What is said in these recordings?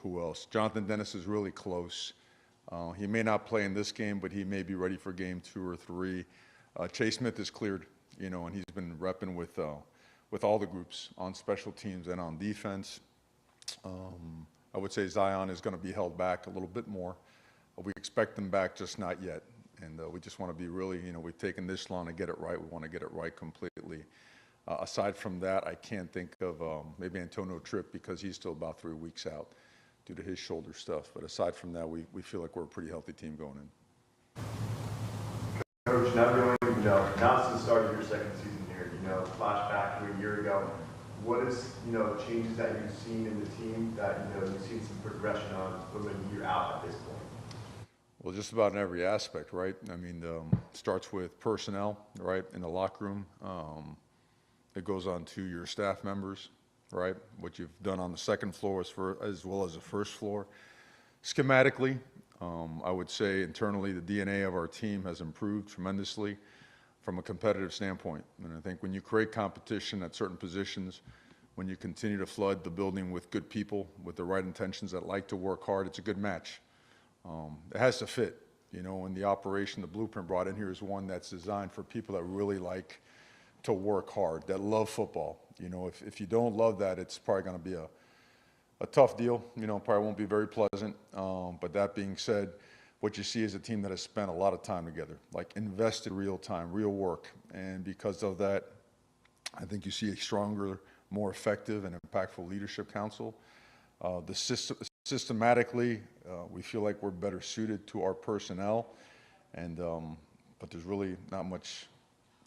Who else? Jonathan Dennis is really close. He may not play in this game, but he may be ready for game 2 or 3. Chase Smith is cleared, and he's been repping with all the groups on special teams and on defense. I would say Zion is going to be held back a little bit more. We expect him back, just not yet. And we just want to be really, we've taken this long to get it right. We want to get it right completely. Aside from that, I can't think of maybe Antonio Tripp because he's still about 3 weeks out due to his shoulder stuff. But aside from that, we feel like we're a pretty healthy team going in. Coach, now it's the start of your second season here. Flashback to a year ago. What is, changes that you've seen in the team that, you've seen some progression on from a year out at this point? Well, just about in every aspect, right? I mean, starts with personnel, right, in the locker room. It goes on to your staff members, right, what you've done on the second floor as well as the first floor. Schematically, I would say internally the DNA of our team has improved tremendously from a competitive standpoint. And I think when you create competition at certain positions, when you continue to flood the building with good people, with the right intentions that like to work hard, it's a good match. It has to fit, and the operation, the blueprint brought in here is one that's designed for people that really like to work hard, that love football. If you don't love that, it's probably going to be a tough deal. Probably won't be very pleasant. But that being said, what you see is a team that has spent a lot of time together, like invested real time, real work. And because of that, I think you see a stronger, more effective and impactful leadership council. Systematically, we feel like we're better suited to our personnel, but there's really not much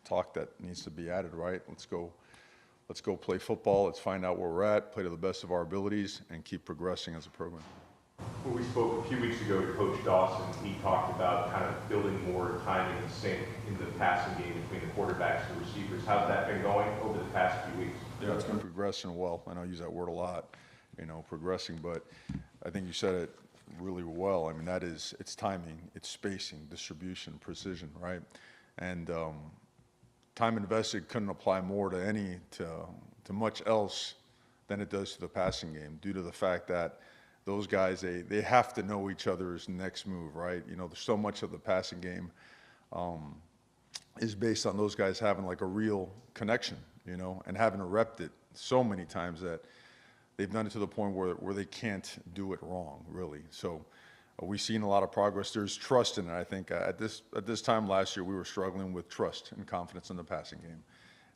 talk that needs to be added, right? Let's go play football. Let's find out where we're at, play to the best of our abilities, and keep progressing as a program. When we spoke a few weeks ago to Coach Dawson, he talked about kind of building more timing and sync in the passing game between the quarterbacks and the receivers. How's that been going over the past few weeks? Yeah, it's been progressing well. I know I use that word a lot, progressing, but I think you said it really well. I mean, it's timing, it's spacing, distribution, precision, right? And time invested couldn't apply more to much else than it does to the passing game, due to the fact that those guys, they have to know each other's next move, right? There's so much of the passing game is based on those guys having like a real connection, and having repped it so many times that they've done it to the point where they can't do it wrong, really. So we've seen a lot of progress. There's trust in it. I think at this time last year, we were struggling with trust and confidence in the passing game.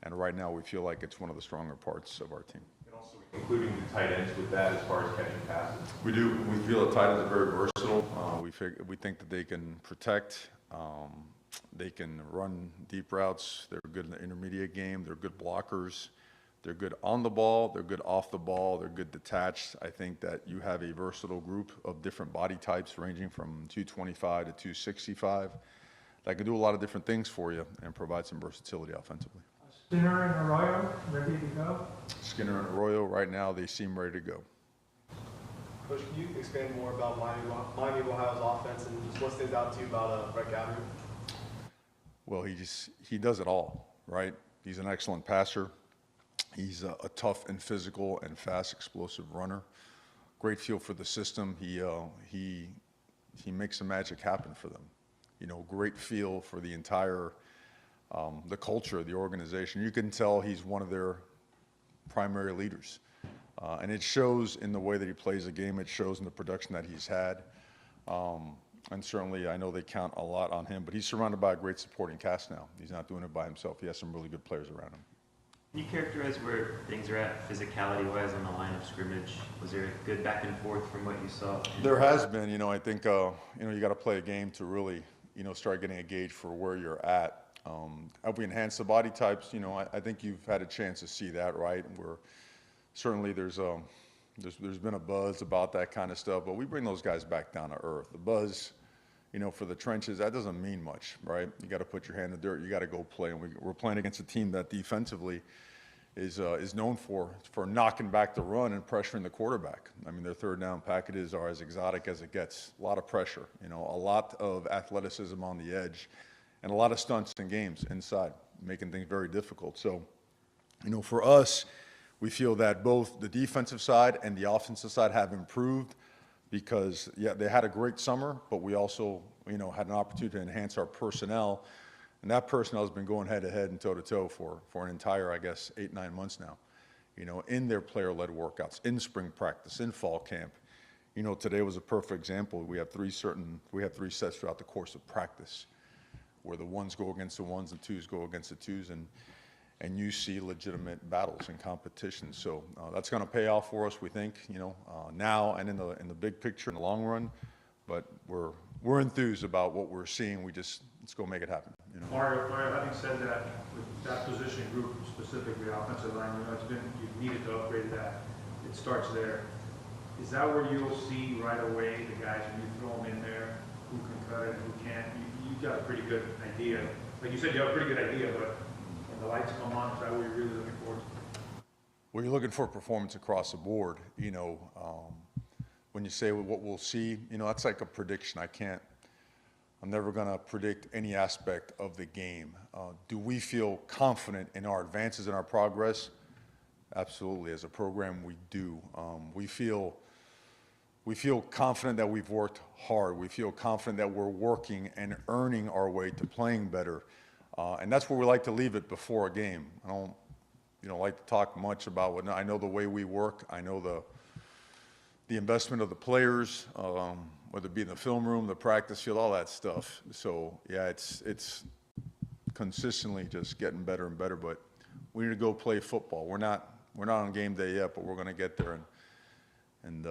And right now, we feel like it's one of the stronger parts of our team. And also including the tight ends with that as far as catching passes? We do. We feel the tight ends are very versatile. We think that they can protect. They can run deep routes. They're good in the intermediate game. They're good blockers. They're good on the ball. They're good off the ball. They're good detached. I think that you have a versatile group of different body types ranging from 225 to 265 that can do a lot of different things for you and provide some versatility offensively. Skinner and Arroyo, ready to go? Skinner and Arroyo, right now, they seem ready to go. Coach, can you expand more about Miami of Ohio's offense and just what stands out to you about Brett Gavin? Well, he does it all, right? He's an excellent passer. He's a tough and physical and fast, explosive runner. Great feel for the system. He makes the magic happen for them. Great feel for the entire the culture of the organization. You can tell he's one of their primary leaders. And it shows in the way that he plays the game. It shows in the production that he's had. And certainly I know they count a lot on him, but he's surrounded by a great supporting cast now. He's not doing it by himself. He has some really good players around him. Can you characterize where things are at physicality-wise on the line of scrimmage? Was there a good back and forth from what you saw? There has been. I think, you got to play a game to really, start getting a gauge for where you're at. Have we enhanced the body types? I think you've had a chance to see that, right? Where certainly there's been a buzz about that kind of stuff, but we bring those guys back down to earth. The buzz, for the trenches, that doesn't mean much, right? You got to put your hand in the dirt. You got to go play. And we're playing against a team that defensively is known for knocking back the run and pressuring the quarterback. I mean, their third down packages are as exotic as it gets. A lot of pressure, a lot of athleticism on the edge, and a lot of stunts and games inside, making things very difficult. So, for us, we feel that both the defensive side and the offensive side have improved. because, yeah, they had a great summer, but we also, you know, had an opportunity to enhance our personnel. And that personnel has been going head-to-head and toe-to-toe for an entire, I guess, 8-9 months now, you know, in their player-led workouts, in spring practice, in fall camp. You know, today was a perfect example. We have three sets throughout the course of practice where the ones go against the ones, the twos go against the twos, and you see legitimate battles and competition. So that's going to pay off for us, we think, you know, now and in the big picture in the long run. But we're enthused about what we're seeing. Let's go make it happen. You know? Mario, having said that, with that position group, specifically offensive line, you know, you've needed to upgrade that. It starts there. Is that where you'll see right away the guys when you throw them in there, who can cut it, who can't? You've got a pretty good idea. Like you said, you have a pretty good idea, but when the lights come on, is that what you're really looking forward to? Well, you're looking for performance across the board. You know, when you say what we'll see, you know, that's like a prediction. I'm never going to predict any aspect of the game. Do we feel confident in our advances and our progress? Absolutely. As a program, we do. We feel confident that we've worked hard. We feel confident that we're working and earning our way to playing better. And that's where we like to leave it before a game. I don't, you know, like to talk much about what I know the way we work. I know the investment of the players, whether it be in the film room, the practice field, all that stuff. So yeah, it's consistently just getting better and better. But we need to go play football. We're not on game day yet, but we're going to get there, and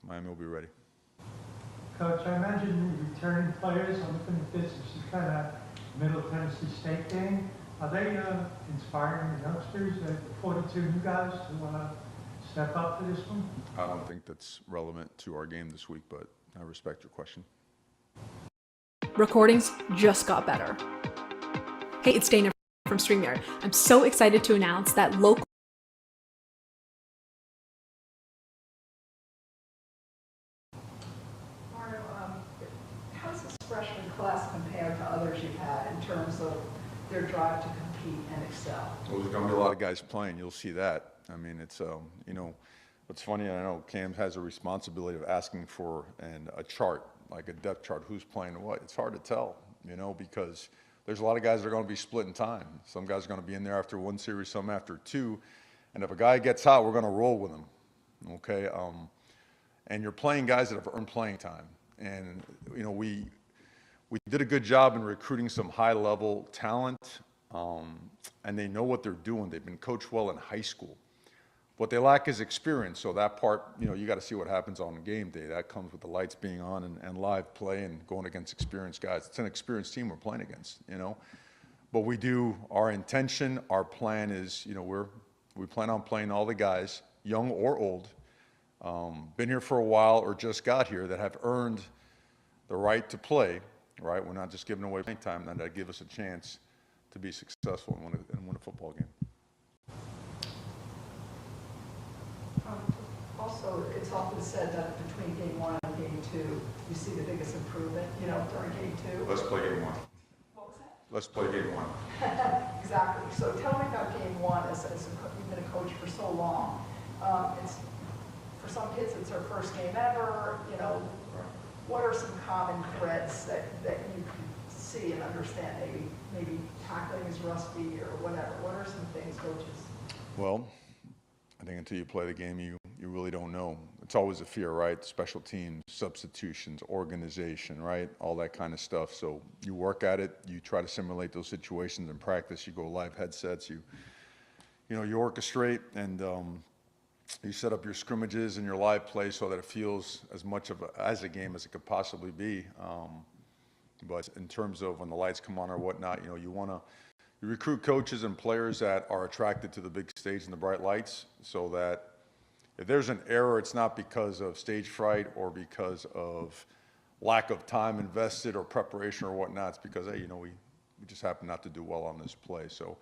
Miami will be ready. Coach, I imagine the returning players, I'm looking at this is kind of Middle Tennessee State game. Are they inspiring the youngsters, the 42 new guys, to step up for this one? I don't think that's relevant to our game this week, but I respect your question. Recordings just got better. Hey, it's Dana from StreamYard. I'm so excited to announce that local Mario, how does this freshman class compare to others you've had in terms of their drive to compete and excel? Well, there's going to be a lot of guys playing. You'll see that. I mean, it's, you know, what's funny, I know Cam has a responsibility of asking for a chart, like a depth chart, who's playing what. It's hard to tell, you know, because there's a lot of guys that are going to be splitting time. Some guys are going to be in there after one series, some after two. And if a guy gets hot, we're going to roll with him, okay? And you're playing guys that have earned playing time. And, you know, we did a good job in recruiting some high-level talent, and they know what they're doing. They've been coached well in high school. What they lack is experience, so that part, you know, you got to see what happens on game day. That comes with the lights being on and live play and going against experienced guys. It's an experienced team we're playing against, you know. But we do, our intention, our plan is, you know, we plan on playing all the guys, young or old, been here for a while or just got here, that have earned the right to play, right? We're not just giving away playing time, and that give us a chance to be successful and win a football game. Also, it's often said that between game 1 and game 2, you see the biggest improvement, you know, during game 2. Let's play game 1. What was that? Let's play game 1. Exactly. So tell me about game 1. You've been a coach for so long. It's, for some kids, it's their first game ever. You know, what are some common threads that you can see and understand? Maybe tackling is rusty or whatever. What are some things, coaches? Well, I think until you play the game, you really don't know. It's always a fear, right? Special teams, substitutions, organization, right? All that kind of stuff. So you work at it. You try to simulate those situations in practice. You go live headsets. You orchestrate, and you set up your scrimmages and your live play so that it feels as much as a game as it could possibly be. But in terms of when the lights come on or whatnot, you know, you recruit coaches and players that are attracted to the big stage and the bright lights, so that if there's an error, it's not because of stage fright or because of lack of time invested or preparation or whatnot. It's because, hey, you know, we just happen not to do well on this play. So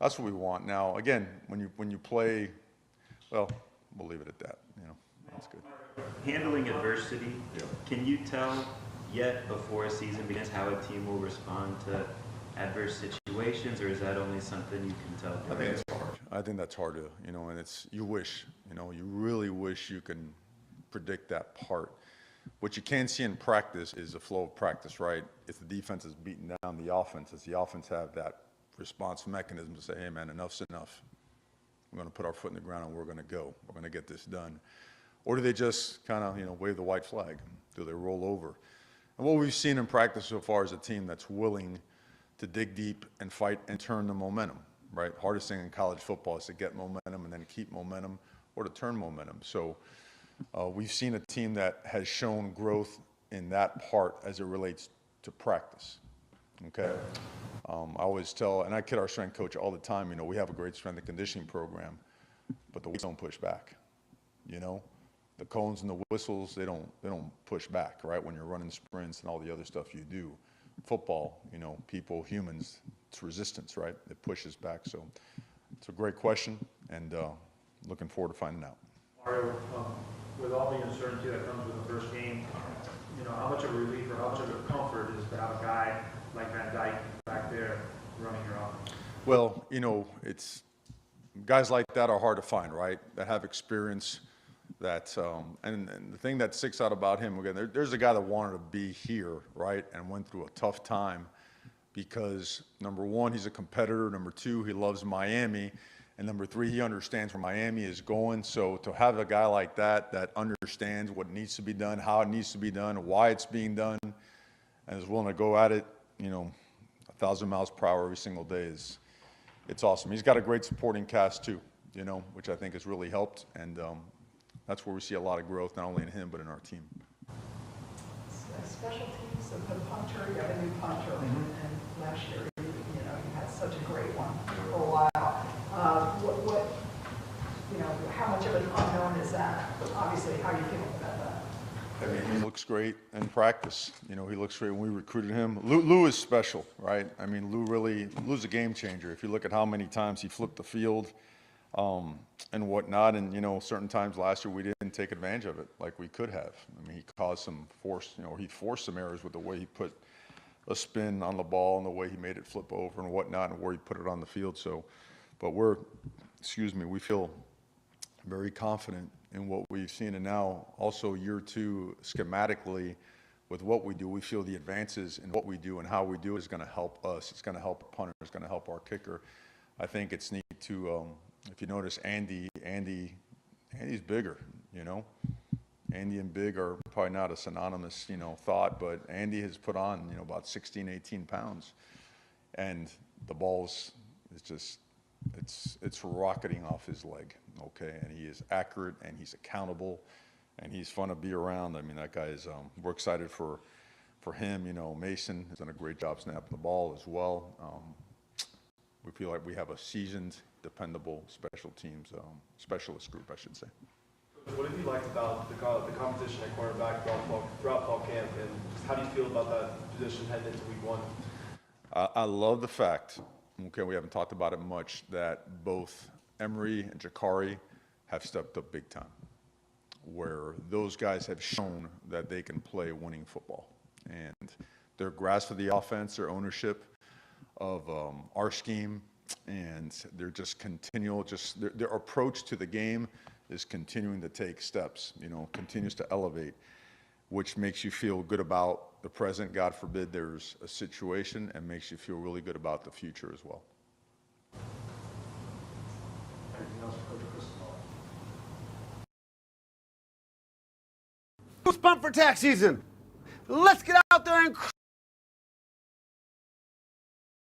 that's what we want. Now, again, when you play, well, we'll leave it at that. You know, that's good. Handling adversity, can you tell yet before a season begins how a team will respond to adverse situations, or is that only something you can tell? I think it's hard. I think that's hard to, you know, and you wish, you know, you really wish you can predict that part. What you can see in practice is the flow of practice, right? If the defense is beating down the offense, does the offense have that response mechanism to say, hey, man, enough's enough. We're going to put our foot in the ground and we're going to go. We're going to get this done. Or do they just kind of, wave the white flag? Do they roll over? And what we've seen in practice so far is a team that's willing to dig deep and fight and turn the momentum, right? Hardest thing in college football is to get momentum and then keep momentum or to turn momentum. So we've seen a team that has shown growth in that part as it relates to practice, okay? I always tell, and I kid our strength coach all the time, we have a great strength and conditioning program, but the weights don't push back, The cones and the whistles, they don't push back, right? When you're running sprints and all the other stuff you do. Football, people, humans, it's resistance, right? It pushes back. So it's a great question, and looking forward to finding out. Mario, with all the uncertainty that comes with the first game, how much of a relief or how much of a comfort is to have a guy like Van Dyke back there running your offense? Well, it's guys like that are hard to find, right? That have experience. That and the thing that sticks out about him, again, there's a guy that wanted to be here, right, and went through a tough time because, number one, he's a competitor. Number two, he loves Miami. And number three, he understands where Miami is going. So to have a guy like that understands what needs to be done, how it needs to be done, why it's being done, and is willing to go at it, 1,000 miles per hour every single day it's awesome. He's got a great supporting cast too, which I think has really helped. And that's where we see a lot of growth, not only in him, but in our team. Special teams, the punter, you have a new punter, and last year, you had such a great one for a while. How much of an unknown is that? Obviously, how are you feeling about that? I mean, he looks great in practice. He looks great when we recruited him. Lou is special, right? I mean, Lou's a game changer. If you look at how many times he flipped the field, and whatnot, and certain times last year we didn't take advantage of it like we could have. I mean, he caused some he forced some errors with the way he put a spin on the ball and the way he made it flip over and whatnot, and where he put it on the field. So, but we feel very confident in what we've seen, and now also year two schematically with what we do, we feel the advances in what we do and how we do is going to help us. It's going to help a punter. It's going to help our kicker. I think it's neat to. If you notice, Andy's bigger, Andy and big are probably not a synonymous, thought, but Andy has put on, about 16, 18 pounds. And the ball's, it's rocketing off his leg, okay? And he is accurate, and he's accountable, and he's fun to be around. I mean, that guy is, we're excited for him. Mason has done a great job snapping the ball as well. We feel like we have a seasoned, dependable specialist group, I should say. What have you liked about the competition at cornerback throughout fall camp, and just how do you feel about that position heading into week one? I love the fact, okay, we haven't talked about it much, that both Emery and Jakari have stepped up big time, where those guys have shown that they can play winning football. And their grasp of the offense, their ownership of our scheme, and they're just continual, their approach to the game is continuing to take steps, continues to elevate, which makes you feel good about the present. God forbid there's a situation, and makes you feel really good about the future as well. Anything else for Coach Cristobal? Who's pumped for tax season? Let's get out there and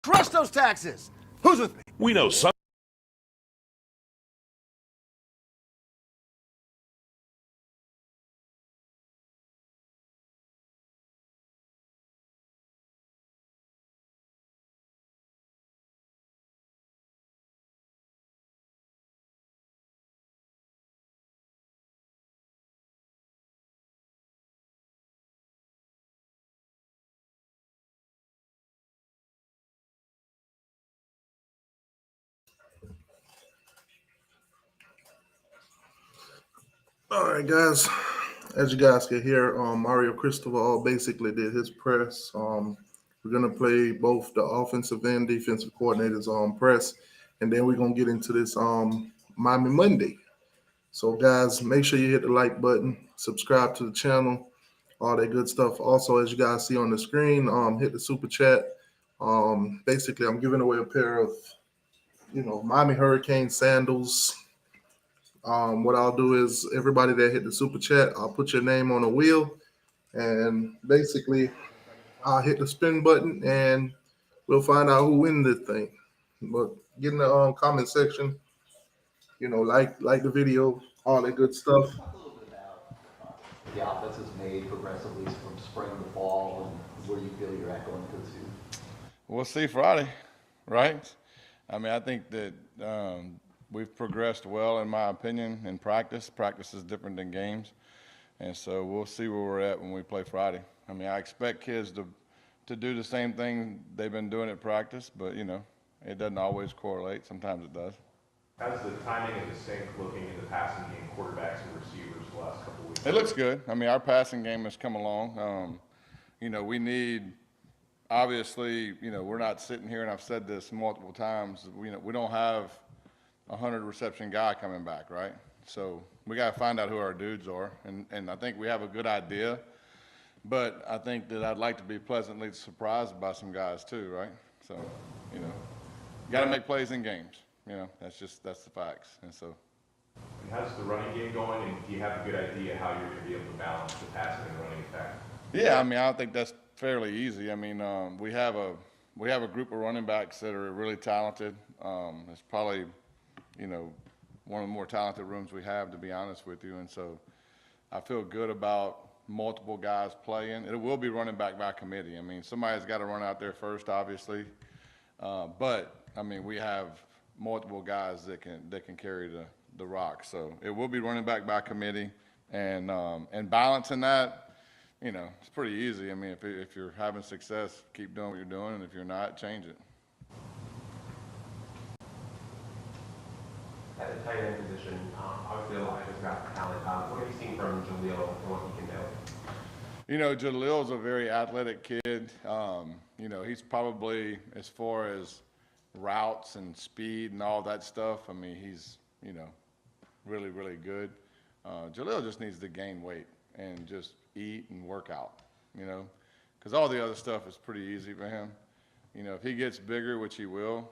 crush those taxes. Who's with me? We know some. All right, guys. As you guys can hear, Mario Cristobal basically did his press. We're going to play both the offensive and defensive coordinators on press, and then we're going to get into this Miami Monday. So guys, make sure you hit the like button, subscribe to the channel, all that good stuff. Also, as you guys see on the screen, hit the super chat. Basically, I'm giving away a pair of, Miami Hurricane sandals. What I'll do is everybody that hit the super chat, I'll put your name on a wheel, and basically I'll hit the spin button, and we'll find out who wins this thing. But get in the comment section, like the video, all that good stuff. Talk a little bit about the offense has made progressively from spring to fall, and where you feel you're at going into the season. We'll see Friday, right? I mean, I think that we've progressed well, in my opinion, in practice. Practice is different than games. And so we'll see where we're at when we play Friday. I mean, I expect kids to do the same thing they've been doing at practice, but, it doesn't always correlate. Sometimes it does. How's the timing and the sync looking in the passing game, quarterbacks and receivers the last couple of weeks? It looks good. I mean, our passing game has come along. We need, obviously, we're not sitting here, and I've said this multiple times, we don't have a 100 reception guy coming back, right? So we got to find out who our dudes are, and I think we have a good idea, but I think that I'd like to be pleasantly surprised by some guys too, right? So, got to make plays in games. That's the facts. And so. And how's the running game going, and do you have a good idea how you're going to be able to balance the passing and running attack? Yeah, I mean, I think that's fairly easy. I mean, we have a group of running backs that are really talented. It's probably, one of the more talented rooms we have, to be honest with you. And so I feel good about multiple guys playing. It will be running back by committee. I mean, somebody's got to run out there first, obviously. But I mean, we have multiple guys that can carry the rock. So it will be running back by committee, and balancing that, it's pretty easy. I mean, if you're having success, keep doing what you're doing, and if you're not, change it. At the tight end position, obviously a lot has got talent. What have you seen from Jaleel and what he can do? Jaleel's a very athletic kid. He's probably, as far as routes and speed and all that stuff, I mean, he's, really, really good. Jaleel just needs to gain weight and just eat and work out, because all the other stuff is pretty easy for him. If he gets bigger, which he will,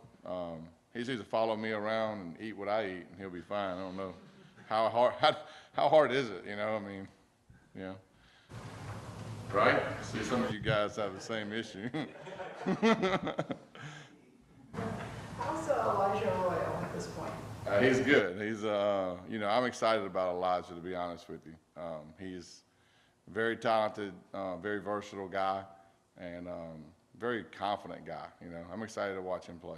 he just needs to follow me around and eat what I eat, and he'll be fine. I don't know how hard is it, I mean, right? See, some of you guys have the same issue. How's Elijah Arroyo at this point? He's good. He's, I'm excited about Elijah, to be honest with you. He's very talented, very versatile guy, and very confident guy. I'm excited to watch him play.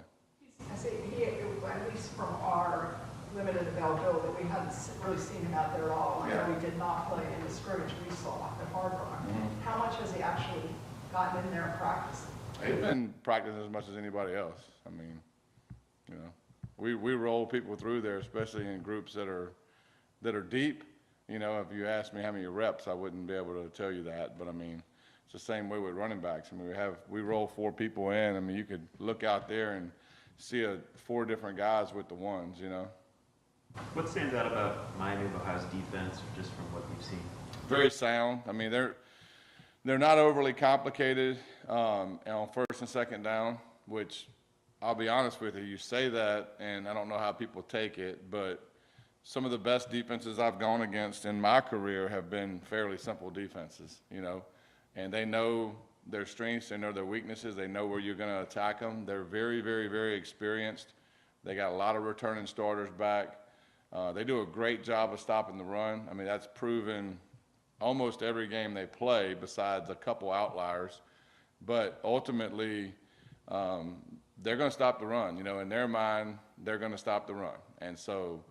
I say at least from our limited availability, we haven't really seen him out there at all. I know he did not play in the scrimmage we saw at Hard Rock. Mm-hmm. How much has he actually gotten in there and practiced? He's been practicing as much as anybody else. I mean, we roll people through there, especially in groups that are deep. If you asked me how many reps, I wouldn't be able to tell you that. But I mean, it's the same way with running backs. I mean, we roll 4 people in. I mean, you could look out there and see 4 different guys with the ones. What stands out about Miami of Ohio's defense, just from what you've seen? Very sound. I mean, they're not overly complicated on first and second down, which I'll be honest with you, you say that, and I don't know how people take it, but some of the best defenses I've gone against in my career have been fairly simple defenses, and they know their strengths, they know their weaknesses, they know where you're going to attack them. They're very, very, very experienced. They got a lot of returning starters back. They do a great job of stopping the run. I mean, that's proven almost every game they play, besides a couple outliers. But ultimately, they're going to stop the run. In their mind, they're going to stop the run. And so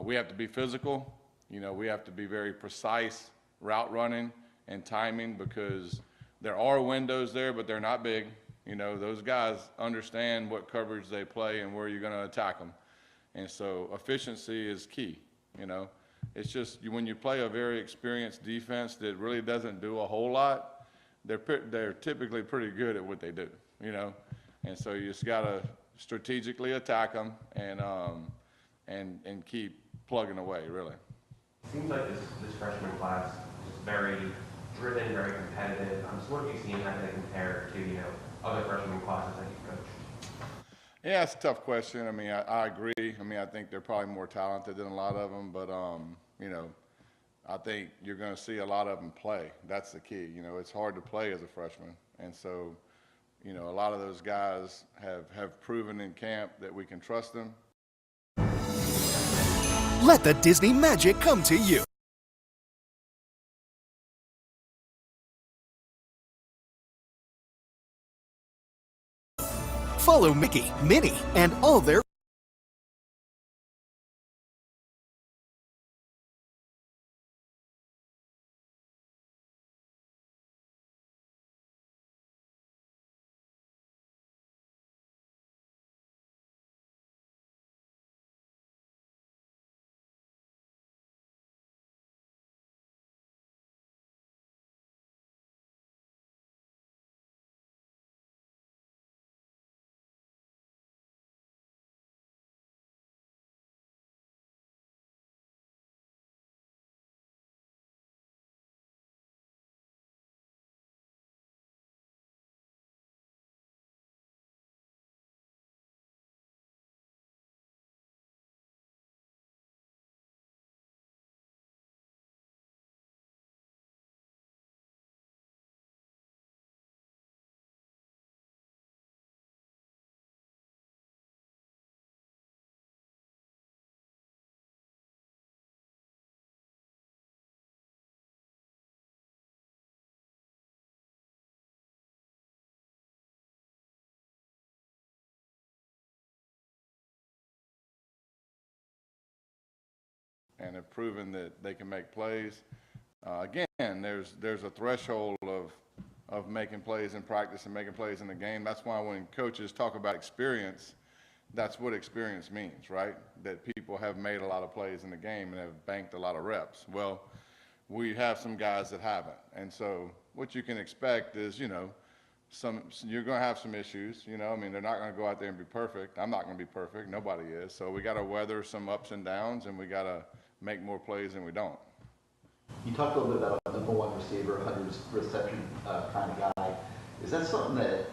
we have to be physical. We have to be very precise route running and timing, because there are windows there, but they're not big. Those guys understand what coverage they play and where you're going to attack them. And so efficiency is key. It's just when you play a very experienced defense that really doesn't do a whole lot, they're typically pretty good at what they do, And so you just got to strategically attack them and keep plugging away, really. Seems like this freshman class is very driven, very competitive. So what have you seen? How do they compare to, other freshman classes that you've coached? Yeah, it's a tough question. I mean, I agree. I mean, I think they're probably more talented than a lot of them, but, I think you're going to see a lot of them play. That's the key. It's hard to play as a freshman. And so, a lot of those guys have proven in camp that we can trust them. Let the Disney magic come to you. Follow Mickey, Minnie, and all their and have proven that they can make plays. Again, there's a threshold of making plays in practice and making plays in the game. That's why when coaches talk about experience, that's what experience means, right? That people have made a lot of plays in the game and have banked a lot of reps. Well, we have some guys that haven't. And so what you can expect is, you're going to have some issues, they're not going to go out there and be perfect. I'm not going to be perfect. Nobody is. So we got to weather some ups and downs, and we got to make more plays than we don't. You talked a little bit about a number one receiver, 100 reception kind of guy. Is that something that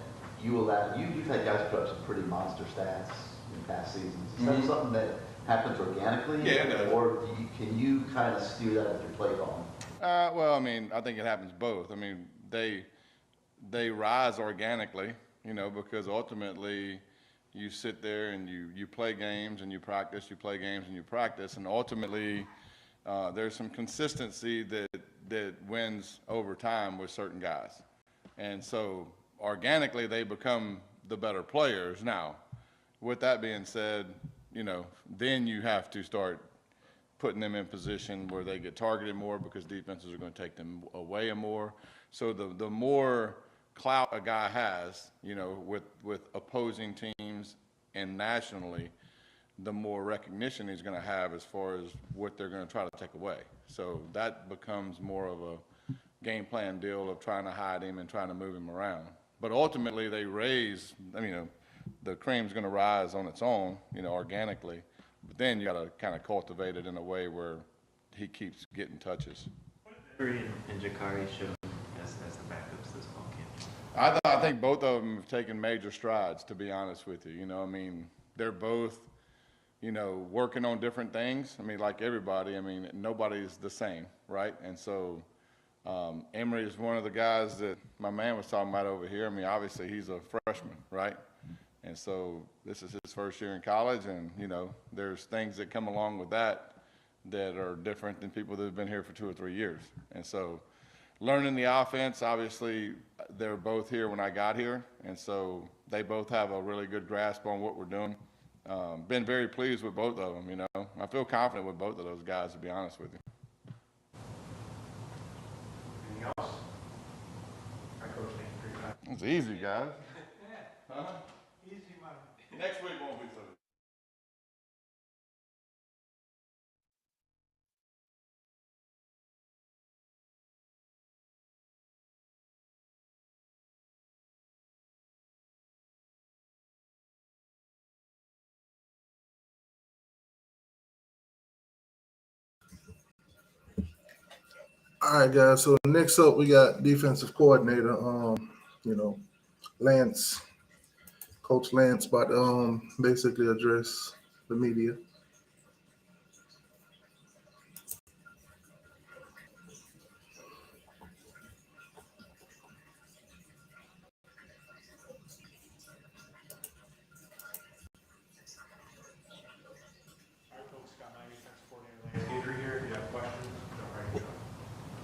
you've had guys put up some pretty monster stats in past seasons. Is that something that happens organically? Yeah, it does. Or can you kind of steer that with your play calling? Well, I think it happens both. They rise organically, because ultimately you sit there and you play games and you practice, you play games and you practice, and ultimately there's some consistency that wins over time with certain guys. And so organically they become the better players. Now, with that being said, then you have to start putting them in position where they get targeted more because defenses are going to take them away more. So the more clout a guy has, with opposing teams and nationally, the more recognition he's going to have as far as what they're going to try to take away. So that becomes more of a game plan deal of trying to hide him and trying to move him around. But ultimately they raise, the cream's going to rise on its own, organically. But then you got to kind of cultivate it in a way where he keeps getting touches. And Jakari showed as the backups this fall camp. I think both of them have taken major strides, to be honest with you. They're both, working on different things. Like everybody, nobody's the same, right? And so Emory is one of the guys that my man was talking about over here. Obviously he's a freshman, right? And so this is his first year in college, and, there's things that come along with that are different than people that have been here for 2 or 3 years. And so learning the offense, obviously, they're both here when I got here, and so they both have a really good grasp on what we're doing. Been very pleased with both of them, I feel confident with both of those guys, to be honest with you. Anything else? Hi, Coach. Thank you for your time. It's easy, guys. Yeah. Easy money. Next week won't be so All right, guys. So next up, we got defensive coordinator. Lance, Coach Lance, about to basically address the media.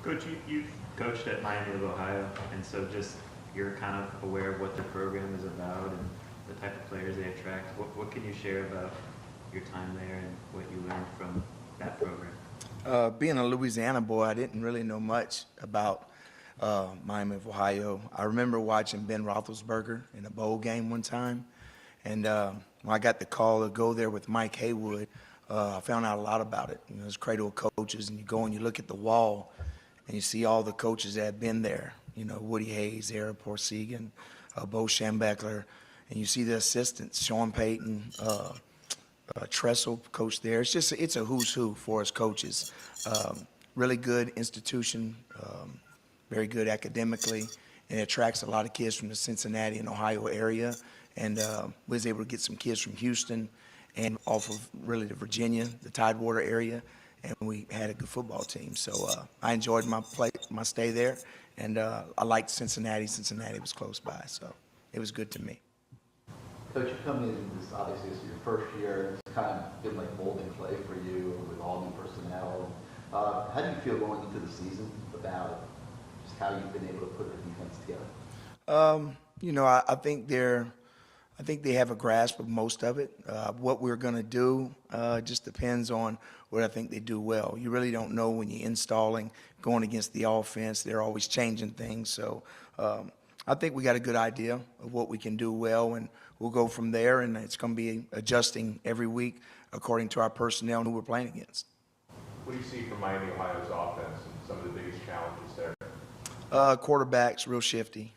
Coach, you've coached at Miami of Ohio, and so just you're kind of aware of what the program is about and the type of players they attract. What can you share about your time there and what you learned from that program? Being a Louisiana boy, I didn't really know much about Miami of Ohio. I remember watching Ben Roethlisberger in a bowl game one time, and when I got the call to go there with Mike Haywood, I found out a lot about it. You know, there's cradle of coaches, and you go and you look at the wall, and you see all the coaches that have been there. You know, Woody Hayes, Eric Porsegan, Bo Schembechler, and you see the assistants, Sean Payton, Tressel, coach there. It's a who's who for us coaches. Really good institution, very good academically, and it attracts a lot of kids from the Cincinnati and Ohio area. And we was able to get some kids from Houston and off of really the Virginia, the Tidewater area, and we had a good football team. So I enjoyed my stay there, and I liked Cincinnati. Cincinnati was close by, so it was good to me. Coach, you come in, obviously this is your first year. It's kind of been like molding clay for you with all new personnel. How do you feel going into the season about just how you've been able to put the defense together? You know, I think they have a grasp of most of it. What we're going to do just depends on what I think they do well. You really don't know when you're installing, going against the offense. They're always changing things. So I think we got a good idea of what we can do well, and we'll go from there, and it's going to be adjusting every week according to our personnel and who we're playing against. What do you see from Miami Ohio's offense and some of the biggest challenges there? Quarterback's real shifty.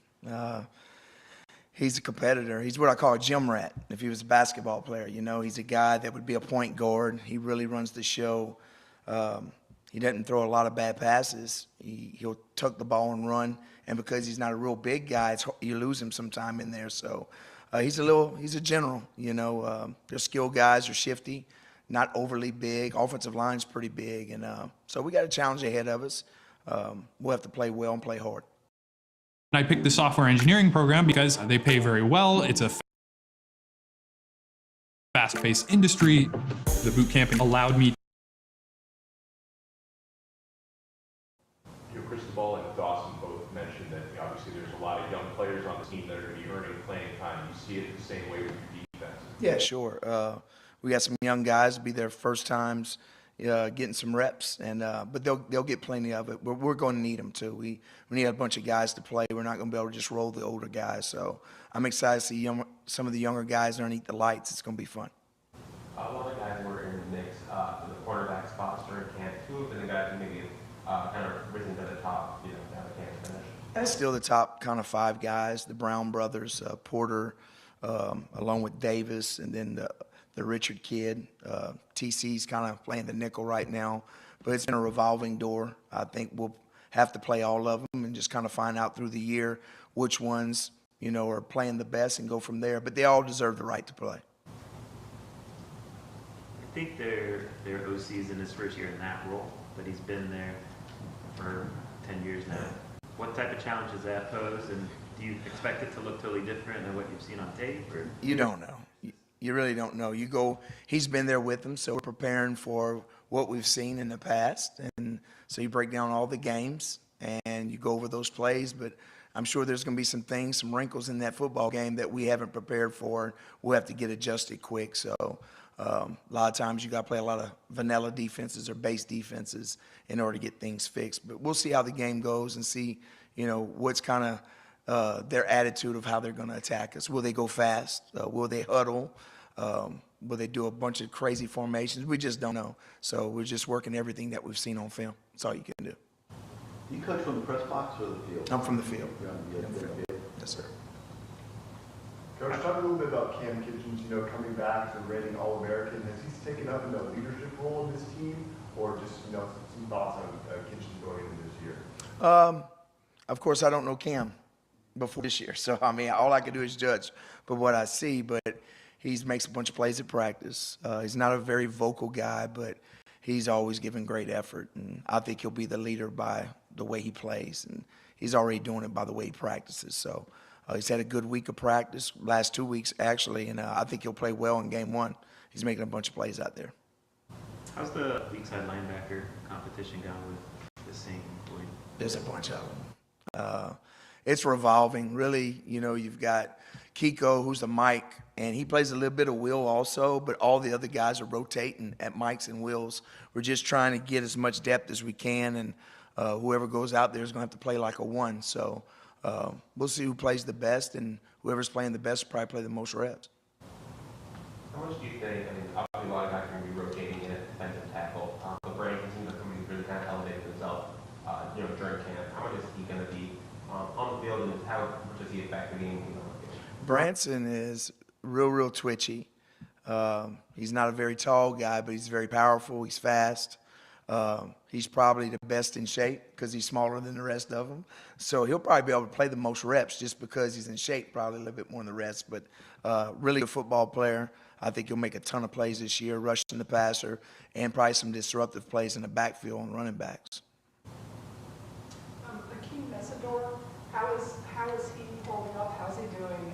He's a competitor. He's what I call a gym rat. If he was a basketball player, you know, he's a guy that would be a point guard. He really runs the show. He doesn't throw a lot of bad passes. He'll tuck the ball and run. And because he's not a real big guy, you lose him sometime in there. So he's a general, you know. Their skilled guys are shifty, not overly big. Offensive line's pretty big. And so we got a challenge ahead of us. We'll have to play well and play hard. I picked the software engineering program because they pay very well. It's a fast-paced industry. The boot camping allowed me. Cristobal and Dawson both mentioned that obviously there's a lot of young players on the team that are going to be earning playing time. You see it the same way with your defense? Yeah, sure. We got some young guys. It'll be their first times getting some reps, and but they'll get plenty of it. We're going to need them too. We need a bunch of guys to play. We're not going to be able to just roll the older guys. So I'm excited to see some of the younger guys underneath the lights. It's going to be fun. One of the guys were in the mix for the cornerback spots during camp. Who have been the guys who maybe kind of risen to the top, you know, now the camp's finished? That's still the top kind of five guys, the Brown brothers, Porter, along with Davis, and then the Richard kid. TC's kind of playing the nickel right now, but it's been a revolving door. I think we'll have to play all of them and just kind of find out through the year which ones, you know, are playing the best and go from there. But they all deserve the right to play. I think their OC is in his first year in that role, but he's been there for 10 years now. What type of challenge does that pose, and do you expect it to look totally different than what you've seen on tape? Or? You don't know. You really don't know. You go, he's been there with them, so we're preparing for what we've seen in the past. And so you break down all the games and you go over those plays, but I'm sure there's going to be some things, some wrinkles in that football game that we haven't prepared for. We'll have to get adjusted quick. So a lot of times you got to play a lot of vanilla defenses or base defenses in order to get things fixed. But we'll see how the game goes and see, you know, what's kind of their attitude of how they're going to attack us. Will they go fast? Will they huddle? Will they do a bunch of crazy formations? We just don't know. So we're just working everything that we've seen on film. That's all you can do. Do you coach from the press box or the field? I'm from the field. You're on the field. Yes, sir. Coach, talk a little bit about Cam Kitchens, you know, coming back as a reigning All-American. Has he taken up in a leadership role in this team, or just, you know, some thoughts on Kitchens going into this year? Of course, I don't know Cam before this year, so I mean, all I can do is judge by what I see. But he makes a bunch of plays at practice. He's not a very vocal guy, but he's always given great effort, and I think he'll be the leader by the way he plays, and he's already doing it by the way he practices. So he's had a good week of practice, last 2 weeks actually, and I think he'll play well in game one. He's making a bunch of plays out there. How's the weak side linebacker competition going with the Saint and Floyd? There's a bunch of them. It's revolving, really. You know, you've got Kiko, who's the Mike, and he plays a little bit of Will also, but all the other guys are rotating at Mikes and Wills. We're just trying to get as much depth as we can, and whoever goes out there is going to have to play like a one. So we'll see who plays the best, and whoever's playing the best will probably play the most reps. How much do you think, I mean, obviously a lot of guys are going to be rotating in at defensive tackle, but Brandon seems like somebody who's really kind of elevated himself, during camp. How much is he going to be on the field, and how much does he affect the game? Branson is real twitchy. He's not a very tall guy, but he's very powerful. He's fast. He's probably the best in shape because he's smaller than the rest of them. So he'll probably be able to play the most reps just because he's in shape, probably a little bit more than the rest. But really a football player. I think he'll make a ton of plays this year, rushing the passer, and probably some disruptive plays in the backfield on running backs. Akeem Mesidor, how is he holding up? How's he doing?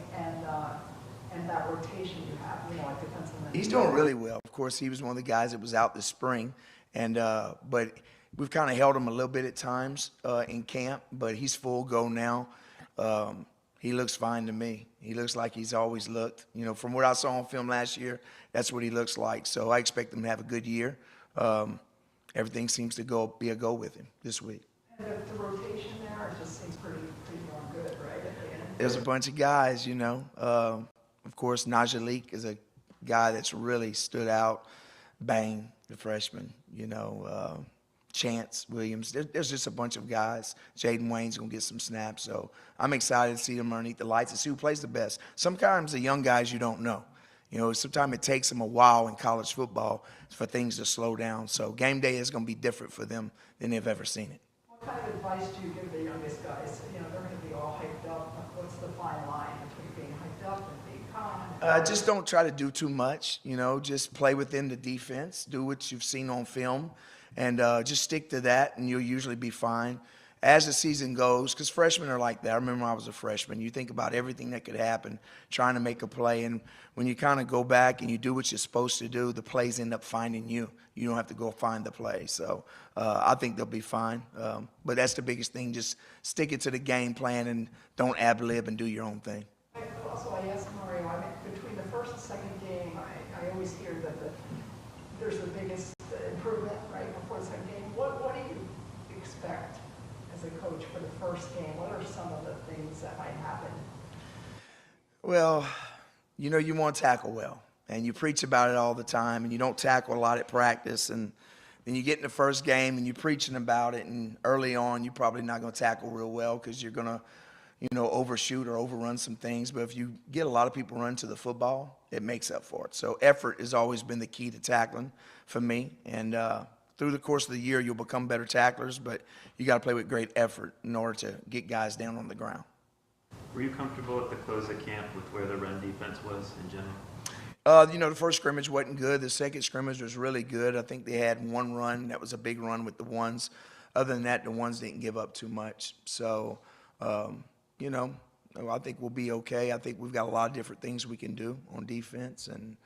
And that rotation you have, like defensive end. He's doing really well. Of course, he was one of the guys that was out this spring, and but we've kind of held him a little bit at times in camp. But he's full go now. He looks fine to me. He looks like he's always looked. From what I saw on film last year, that's what he looks like. So I expect him to have a good year. Everything seems to be a go with him this week. And the rotation there, it just seems pretty darn good, right? At the end. There's a bunch of guys, Of course, Najalik is a guy that's really stood out. Bang, the freshman, Chance Williams. There's just a bunch of guys. Jaden Wayne's going to get some snaps. So I'm excited to see them underneath the lights and see who plays the best. Sometimes the young guys you don't know. Sometimes it takes them a while in college football for things to slow down. So game day is going to be different for them than they've ever seen it. What kind of advice do you give the youngest guys? They're going to be all hyped up. What's the fine line between being hyped up and being calm? Just don't try to do too much. Just play within the defense. Do what you've seen on film. And just stick to that, and you'll usually be fine. As the season goes, because freshmen are like that. I remember when I was a freshman. You think about everything that could happen, trying to make a play. And when you kind of go back and you do what you're supposed to do, the plays end up finding you. You don't have to go find the play. So I think they'll be fine. But that's the biggest thing. Just stick it to the game plan and don't ad-lib and do your own thing. Also, I asked Mario, between the first and second game, I always hear that there's the biggest improvement, right, before the second game. What do you expect as a coach for the first game? What are some of the things that might happen? Well, you want to tackle well, and you preach about it all the time, and you don't tackle a lot at practice, and then you get in the first game, and you're preaching about it, and early on, you're probably not going to tackle real well because you're going to overshoot or overrun some things. But if you get a lot of people run to the football, it makes up for it. So effort has always been the key to tackling for me. And through the course of the year, you'll become better tacklers, but you got to play with great effort in order to get guys down on the ground. Were you comfortable at the close of camp with where the run defense was in general? The first scrimmage wasn't good. The second scrimmage was really good. I think they had one run. That was a big run with the ones. Other than that, the ones didn't give up too much. So, I think we'll be okay. I think we've got a lot of different things we can do on defense, and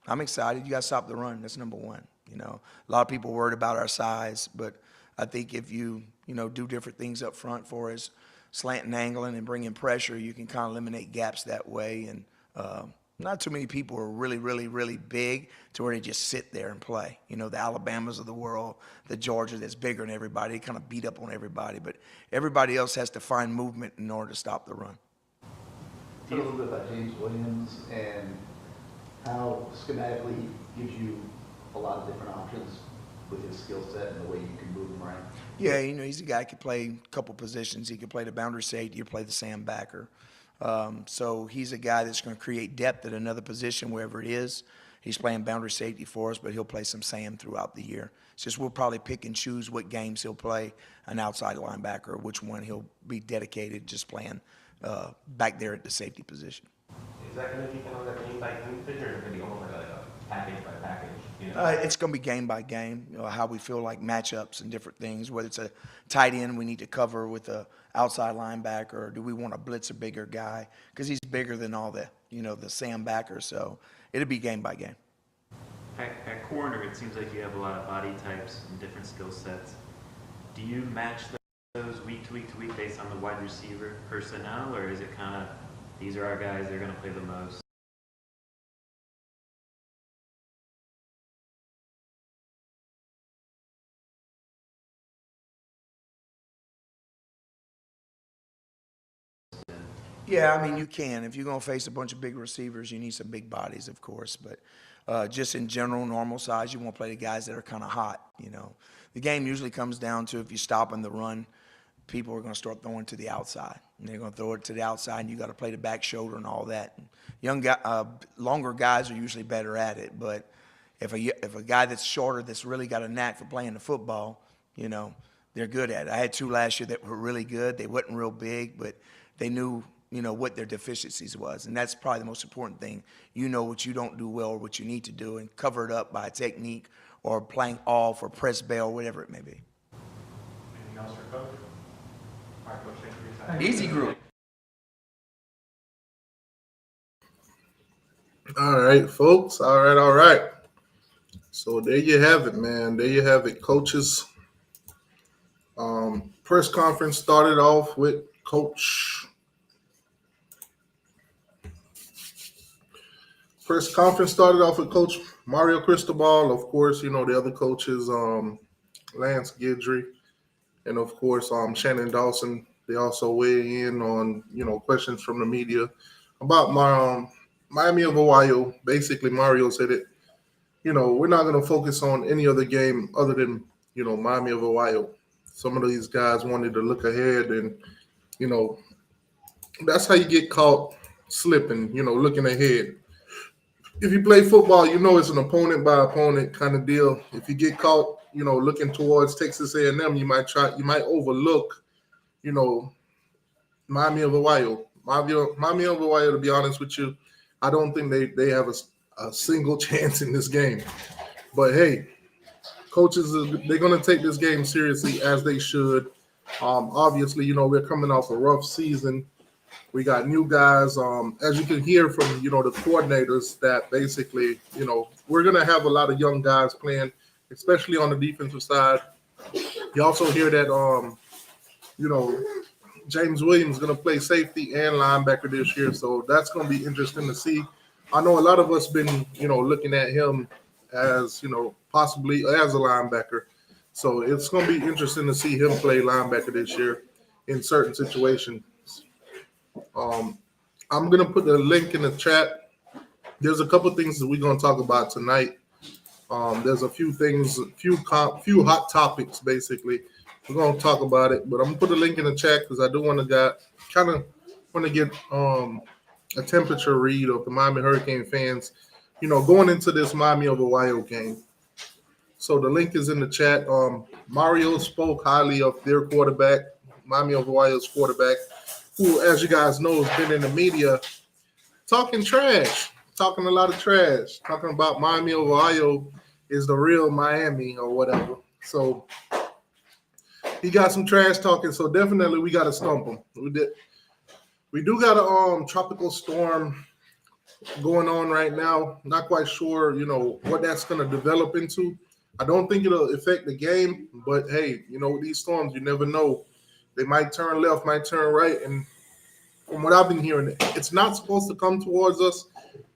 I'm excited. You got to stop the run. That's number one. A lot of people worried about our size, but I think if you do different things up front for us, slanting, angling, and bringing pressure, you can kind of eliminate gaps that way. And not too many people are really, really, really big to where they just sit there and play. The Alabamas of the world, the Georgia that's bigger than everybody, they kind of beat up on everybody. But everybody else has to find movement in order to stop the run. Tell a little bit about James Williams and how schematically gives you a lot of different options with his skill set and the way you can move him around. Yeah, he's a guy that can play a couple positions. He can play the boundary safety, he can play the Sam backer. So he's a guy that's going to create depth at another position wherever it is. He's playing boundary safety for us, but he'll play some Sam throughout the year. It's just we'll probably pick and choose what games he'll play an outside linebacker, which one he'll be dedicated just playing back there at the safety position. Is that going to be kind of like a game by game thing, or is it going to be almost like a package by package? You know? It's going to be game by game, how we feel like matchups and different things, whether it's a tight end we need to cover with a outside linebacker, or do we want to blitz a bigger guy? Because he's bigger than all the Sam backers, so it'll be game by game. At corner, it seems like you have a lot of body types and different skill sets. Do you match those week to week to week based on the wide receiver personnel, or is it kind of, these are our guys, they're going to play the most? Yeah, I mean, you can. If you're going to face a bunch of big receivers, you need some big bodies, of course. But just in general, normal size, you want to play the guys that are kind of hot, The game usually comes down to if you're stopping the run, people are going to start throwing to the outside. And they're going to throw it to the outside, and you got to play the back shoulder and all that. Longer guys are usually better at it. But if a guy that's shorter that's really got a knack for playing the football, they're good at it. I had two last year that were really good. They wasn't real big, but they knew what their deficiencies was. And that's probably the most important thing. You know what you don't do well or what you need to do and cover it up by a technique or playing off or press bail, whatever it may be. Anything else for Coach? All right, Coach, thank you for your time. Easy group. All right, folks. All right. So there you have it, man. There you have it, coaches. Press conference started off with Coach Mario Cristobal. Of course, the other coaches, Lance Guidry, and of course, Shannon Dawson. They also weigh in on, questions from the media about Miami of Ohio. Basically, Mario said it, we're not going to focus on any other game other than, Miami of Ohio. Some of these guys wanted to look ahead and, that's how you get caught slipping, looking ahead. If you play football, it's an opponent by opponent kind of deal. If you get caught, looking towards Texas A&M, you might overlook, Miami of Ohio. Miami of Ohio, to be honest with you, I don't think they have a single chance in this game. But hey, coaches, they're going to take this game seriously as they should. Obviously, we're coming off a rough season. We got new guys, as you can hear from, the coordinators that basically, we're going to have a lot of young guys playing, especially on the defensive side. You also hear that, James Williams is going to play safety and linebacker this year. So that's going to be interesting to see. I know a lot of us been, looking at him as, possibly as a linebacker. So it's going to be interesting to see him play linebacker this year in certain situations. I'm going to put the link in the chat. There's a couple things that we're going to talk about tonight. There's a few things, few hot topics, basically. We're going to talk about it, but I'm going to put a link in the chat because I do want to get a temperature read of the Miami Hurricane fans, going into this Miami of Ohio game. So the link is in the chat. Mario spoke highly of their quarterback, Miami of Ohio's quarterback, who, as you guys know, has been in the media talking a lot of trash, talking about Miami of Ohio is the real Miami or whatever. So he got some trash talking, so definitely we got to stump him. We do got a tropical storm going on right now. Not quite sure, what that's going to develop into. I don't think it'll affect the game, but hey, with these storms, you never know. They might turn left, might turn right, and from what I've been hearing, it's not supposed to come towards us,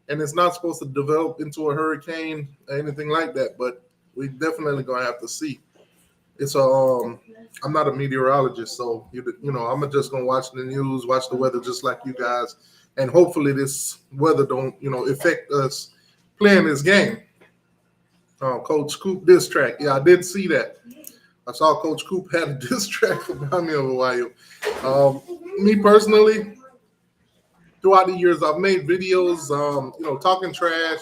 and it's not supposed to develop into a hurricane or anything like that, but we definitely going to have to see. It's I'm not a meteorologist, so, I'm just going to watch the news, watch the weather just like you guys, and hopefully this weather don't, affect us playing this game. Coach Coop diss track. Yeah, I did see that. I saw Coach Coop had a diss track for Miami of Ohio. Me personally, throughout the years, I've made videos, talking trash,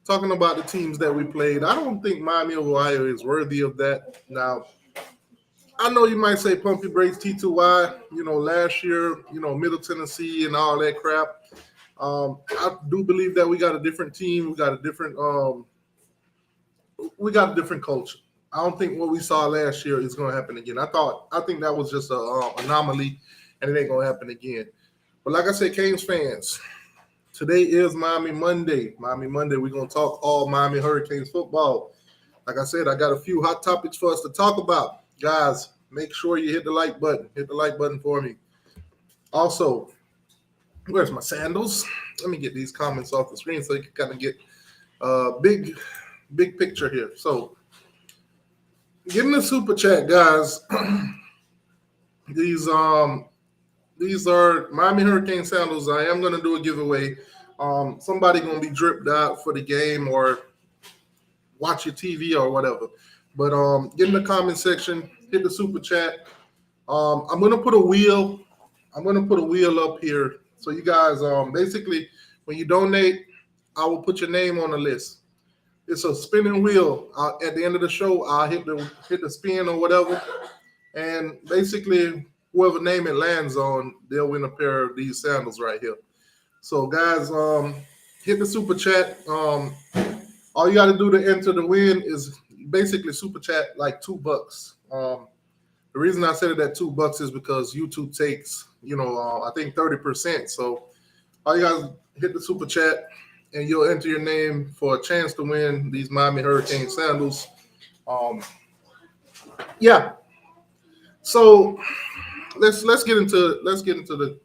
talking about the teams that we played, I don't think Miami of Ohio is worthy of that. Now, I know you might say Pumpy Braids T2Y, last year, Middle Tennessee and all that crap. I do believe that we got a different team. We got a different culture. I don't think what we saw last year is going to happen again. I think that was just an anomaly, and it ain't going to happen again. But like I said, Canes fans, today is Miami Monday. Miami Monday, we're going to talk all Miami Hurricanes football. Like I said, I got a few hot topics for us to talk about. Guys, make sure you hit the like button. Hit the like button for me. Also, where's my sandals? Let me get these comments off the screen so you can kind of get a big picture here. So, getting the super chat, guys. These are Miami Hurricane sandals. I am going to do a giveaway. Somebody going to be dripped out for the game or watch your TV or whatever. But get in the comment section, hit the super chat. I'm going to put a wheel. I'm going to put a wheel up here. So you guys, basically, when you donate, I will put your name on the list. It's a spinning wheel. At the end of the show, I'll hit the spin or whatever. And basically, whoever name it lands on, they'll win a pair of these sandals right here. So, guys, hit the super chat. All you got to do to enter the win is basically super chat like $2. The reason I said it at $2 is because YouTube takes, I think 30%. So, all you guys hit the super chat, and you'll enter your name for a chance to win these Miami Hurricane sandals. Yeah. So let's get into the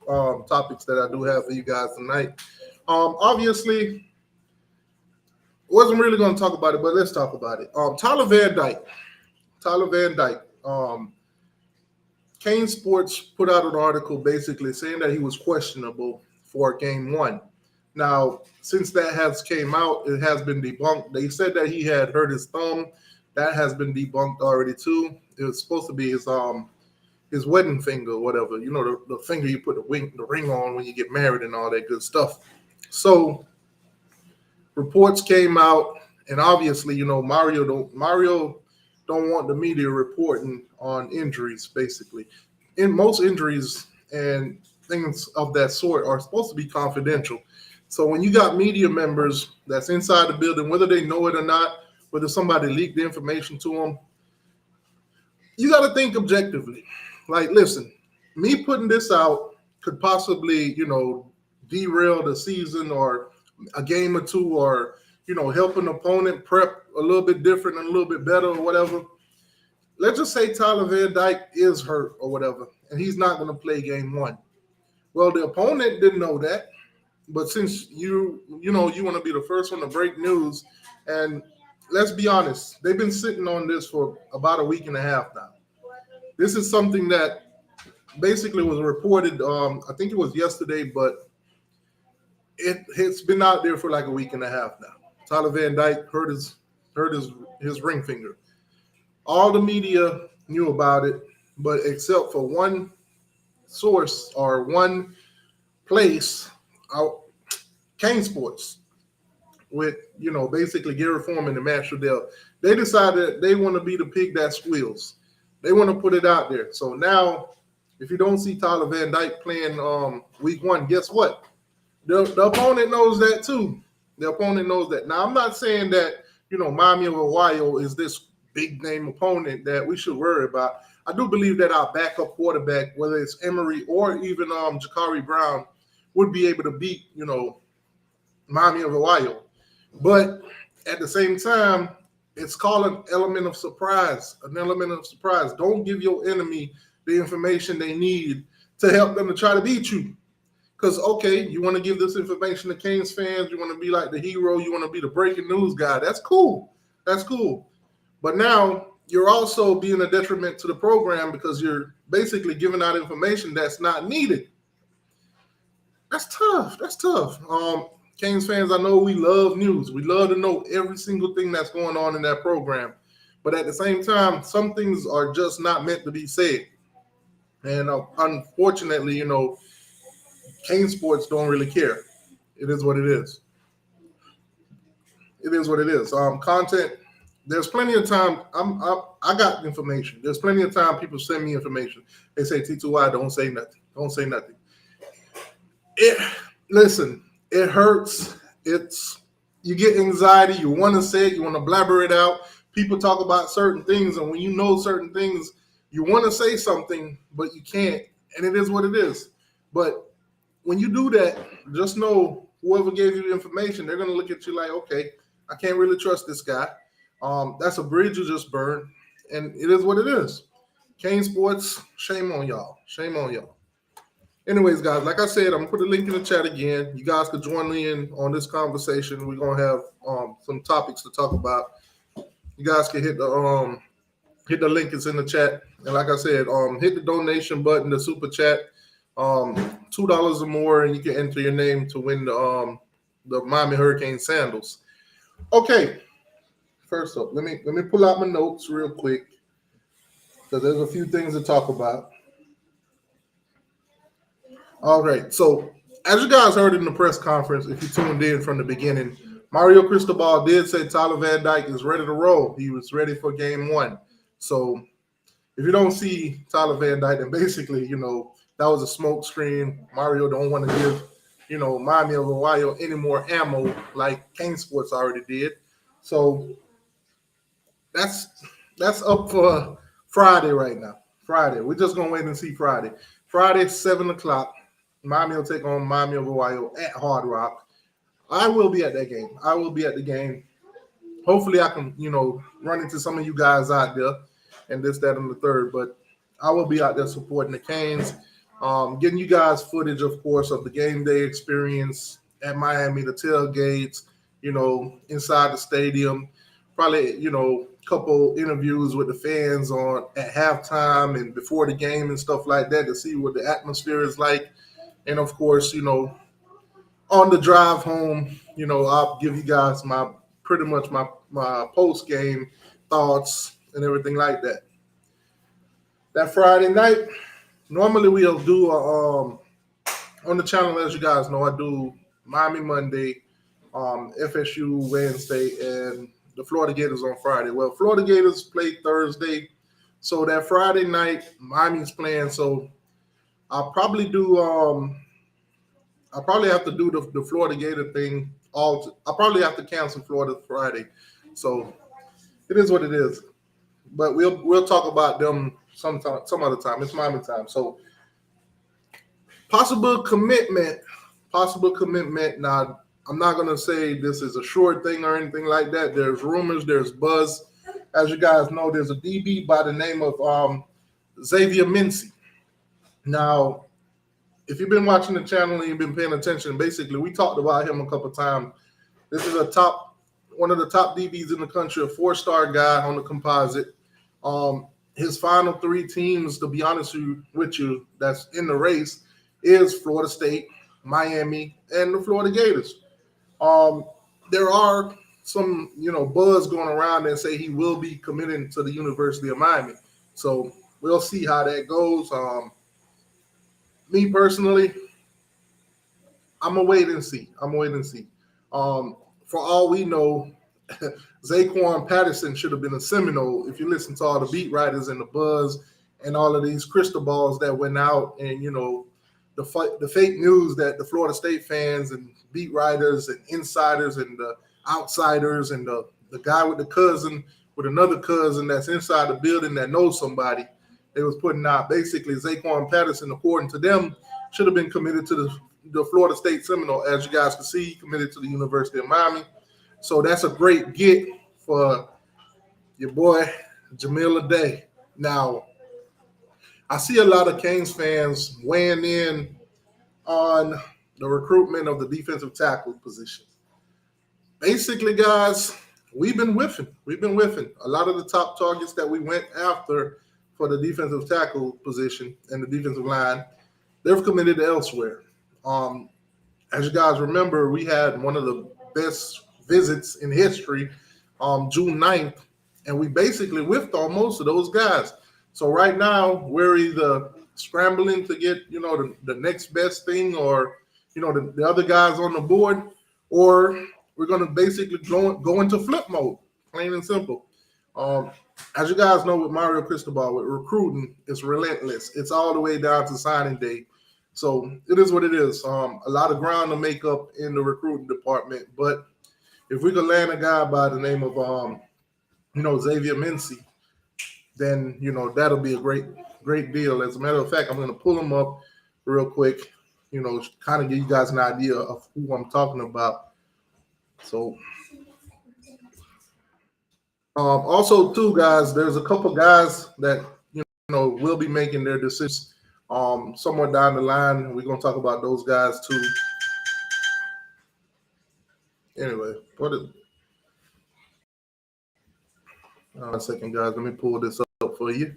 topics that I do have for you guys tonight. Obviously, wasn't really going to talk about it, but let's talk about it. Tyler Van Dyke. Kane Sports put out an article basically saying that he was questionable for game 1. Now, since that has came out, it has been debunked. They said that he had hurt his thumb. That has been debunked already too. It was supposed to be his wedding finger, whatever. The finger you put the ring on when you get married and all that good stuff. So reports came out, and obviously, Mario don't want the media reporting on injuries. Basically, in most injuries and things of that sort are supposed to be confidential. So when you got media members that's inside the building, whether they know it or not, whether somebody leaked the information to them, you got to think objectively. Like, listen, me putting this out could possibly, derail the season or a game or two, or, help an opponent prep a little bit different and a little bit better or whatever. Let's just say Tyler Van Dyke is hurt or whatever, and he's not going to play game 1. Well, the opponent didn't know that. But since you want to be the first one to break news, and let's be honest, they've been sitting on this for about a week and a half now. This is something that basically was reported, I think it was yesterday, but it's been out there for like a week and a half now. Tyler Van Dyke hurt his ring finger. All the media knew about it, but except for one source or one place, Kane Sports, with basically Gary Foreman and Matt Trudell, they decided they want to be the pig that squeals. They want to put it out there. So now, if you don't see Tyler Van Dyke playing week 1, guess what? The opponent knows that too. The opponent knows that. Now, I'm not saying that Miami of Ohio is this big name opponent that we should worry about. I do believe that our backup quarterback, whether it's Emory or even Jakari Brown, would be able to beat, Miami of Ohio. But at the same time, it's called an element of surprise. Don't give your enemy the information they need to help them to try to beat you. Because, okay, you want to give this information to Canes fans. You want to be like the hero. You want to be the breaking news guy. That's cool. But now you're also being a detriment to the program because you're basically giving out information that's not needed. That's tough. Canes fans, I know we love news. We love to know every single thing that's going on in that program. But at the same time, some things are just not meant to be said. And unfortunately, Kane Sports don't really care. It is what it is. it is what it is. Content. There's plenty of time. I got information. There's plenty of time people send me information. They say T2Y, don't say nothing. Don't say nothing. Listen, it hurts. You get anxiety. You want to say it. You want to blabber it out. People talk about certain things, and when you know certain things, you want to say something, but you can't, and it is what it is. But when you do that, just know whoever gave you the information, they're going to look at you like, okay, I can't really trust this guy. That's a bridge you just burned, and it is what it is. Kane Sports, shame on y'all. Shame on y'all. Anyways, guys, like I said, I'm going to put a link in the chat again. You guys could join me in on this conversation. We're going to have some topics to talk about. You guys can hit the link. It's in the chat. And like I said, hit the donation button, the super chat, $2 or more, and you can enter your name to win the Miami Hurricane sandals. Okay. First up, let me pull out my notes real quick because there's a few things to talk about. All right. So as you guys heard in the press conference, if you tuned in from the beginning, Mario Cristobal did say Tyler Van Dyke is ready to roll. He was ready for game 1. So if you don't see Tyler Van Dyke, then basically, that was a smoke screen. Mario don't want to give, Miami of Ohio any more ammo like Kane Sports already did. So that's up for Friday right now. Friday. We're just going to wait and see Friday. Friday, 7 o'clock. Miami will take on Miami of Ohio at Hard Rock. I will be at that game. I will be at the game. Hopefully I can, run into some of you guys out there and this, that, and the third. But I will be out there supporting the Canes. Getting you guys footage, of course, of the game day experience at Miami, the tailgates, inside the stadium. Probably, couple interviews with the fans at halftime and before the game and stuff like that to see what the atmosphere is like. And of course, on the drive home, I'll give you guys my post game thoughts and everything like that. That Friday night, normally we'll do on the channel, as you guys know, I do Miami Monday, FSU Wednesday, and the Florida Gators on Friday. Well, Florida Gators play Thursday, so that Friday night, Miami's playing. So I'll probably do. I'll probably have to do the Florida Gator thing. I'll probably have to cancel Florida Friday. So it is what it is. But we'll talk about them some other time. It's Miami time. So possible commitment. Now, I'm not going to say this is a short thing or anything like that. There's rumors, there's buzz. As you guys know, there's a DB by the name of Xavier Mincy. Now, if you've been watching the channel and you've been paying attention, basically, we talked about him a couple of times. This is one of the top DBs in the country, a 4-star guy on the composite. His final 3 teams, to be honest with you, that's in the race is Florida State, Miami, and the Florida Gators. There are some, buzz going around that say he will be committing to the University of Miami. So we'll see how that goes. Me personally, I'm going to wait and see. For all we know, Zaquan Patterson should have been a Seminole if you listen to all the beat writers and the buzz and all of these crystal balls that went out and, the fake news that the Florida State fans and beat writers and insiders and the outsiders and the guy with the cousin with another cousin that's inside the building that knows somebody, they was putting out basically Zaquan Patterson, according to them, should have been committed to the Florida State Seminole. As you guys can see, committed to the University of Miami. So that's a great get for your boy, Jamil Aday. Now, I see a lot of Canes fans weighing in on the recruitment of the defensive tackle position. Basically, guys, we've been whiffing. A lot of the top targets that we went after for the defensive tackle position and the defensive line, they've committed elsewhere. As you guys remember, we had one of the best visits in history, June 9th, and we basically whiffed on most of those guys. So right now, we're either scrambling to get, the next best thing or, the other guys on the board, or we're gonna basically go into flip mode, plain and simple. As you guys know, with Mario Cristobal, with recruiting, it's relentless. It's all the way down to signing day. So it is what it is. A lot of ground to make up in the recruiting department. But if we could land a guy by the name of, Xavier Mincy, then, that'll be a great deal. As a matter of fact, I'm going to pull him up real quick, kind of give you guys an idea of who I'm talking about. So also, too, guys, there's a couple guys that, will be making their decisions somewhere down the line. We're going to talk about those guys, too. Anyway, one second, guys. Let me pull this up for you.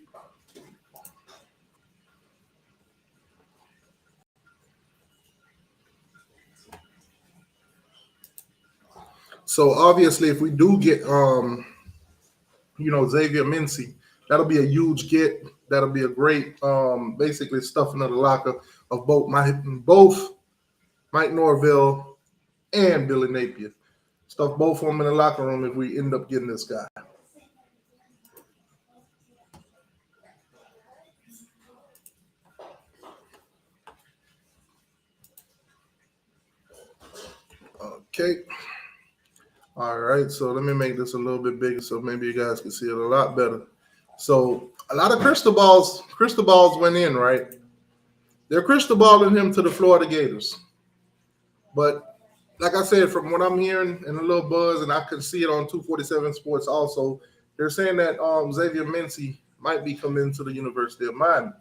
So, obviously, if we do get Xavier Mincy, that'll be a huge get. That'll be a great, basically stuffing of the locker of both Mike Norvell and Billy Napier. Stuff both of them in the locker room if we end up getting this guy. Okay. All right, so let me make this a little bit bigger so maybe you guys can see it a lot better. So a lot of crystal balls went in, right? They're crystal balling him to the Florida Gators. But like I said, from what I'm hearing in a little buzz, and I could see it on 247 Sports also, they're saying that Xavier Mincy might be coming to the University of Miami.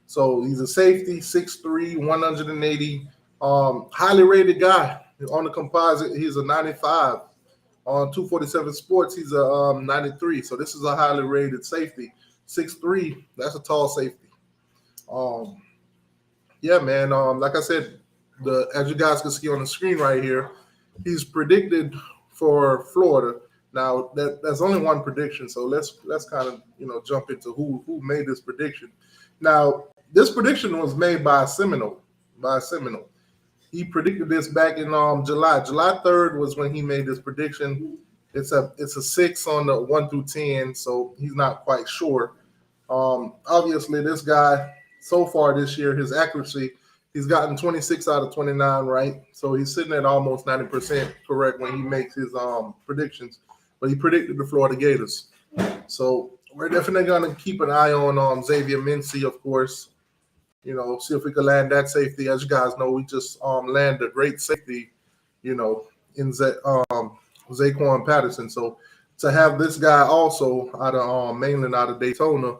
So he's a safety, 6'3", 180, highly rated guy. On the composite, he's a 95. On 247 Sports, he's a 93. So this is a highly rated safety. 6'3", that's a tall safety. Yeah, man. Like I said, as you guys can see on the screen right here, he's predicted for Florida. Now that's only one prediction, so let's kind of jump into who made this prediction. Now this prediction was made by a Seminole. He predicted this back in July. July 3rd was when he made this prediction. It's a 6 on the 1 through 10, so he's not quite sure. Obviously, this guy so far this year, his accuracy, he's gotten 26 out of 29 right. So he's sitting at almost 90% correct when he makes his predictions. But he predicted the Florida Gators. So we're definitely going to keep an eye on Xavier Mincy, of course. See if we can land that safety. As you guys know, we just landed a great safety, in Zaquan Patterson. So to have this guy also out of mainland, out of Daytona,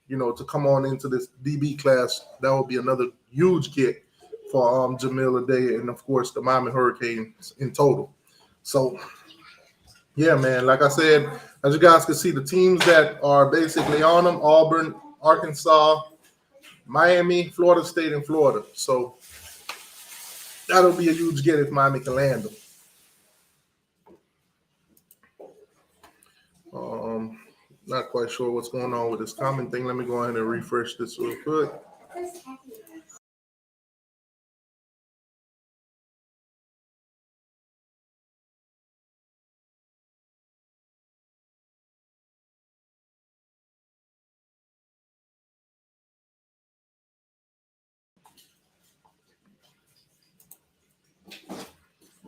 to come on into this DB class, that would be another huge get for Jamil Ade and, of course, the Miami Hurricanes in total. So, yeah, man, like I said, as you guys can see, the teams that are basically on them, Auburn, Arkansas, Miami, Florida State, and Florida. So that'll be a huge get if Miami can land them. Not quite sure what's going on with this comment thing. Let me go ahead and refresh this real quick.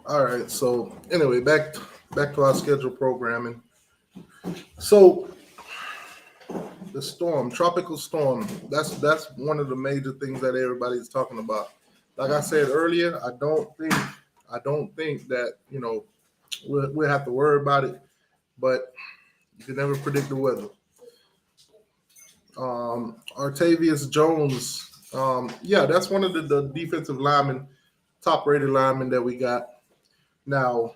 All right. So anyway, back to our scheduled programming. So the storm, tropical storm, that's one of the major things that everybody's talking about. Like I said earlier, I don't think that we'll have to worry about it, but you can never predict the weather. Artavius Jones, that's one of the defensive linemen, top-rated linemen that we got. Now,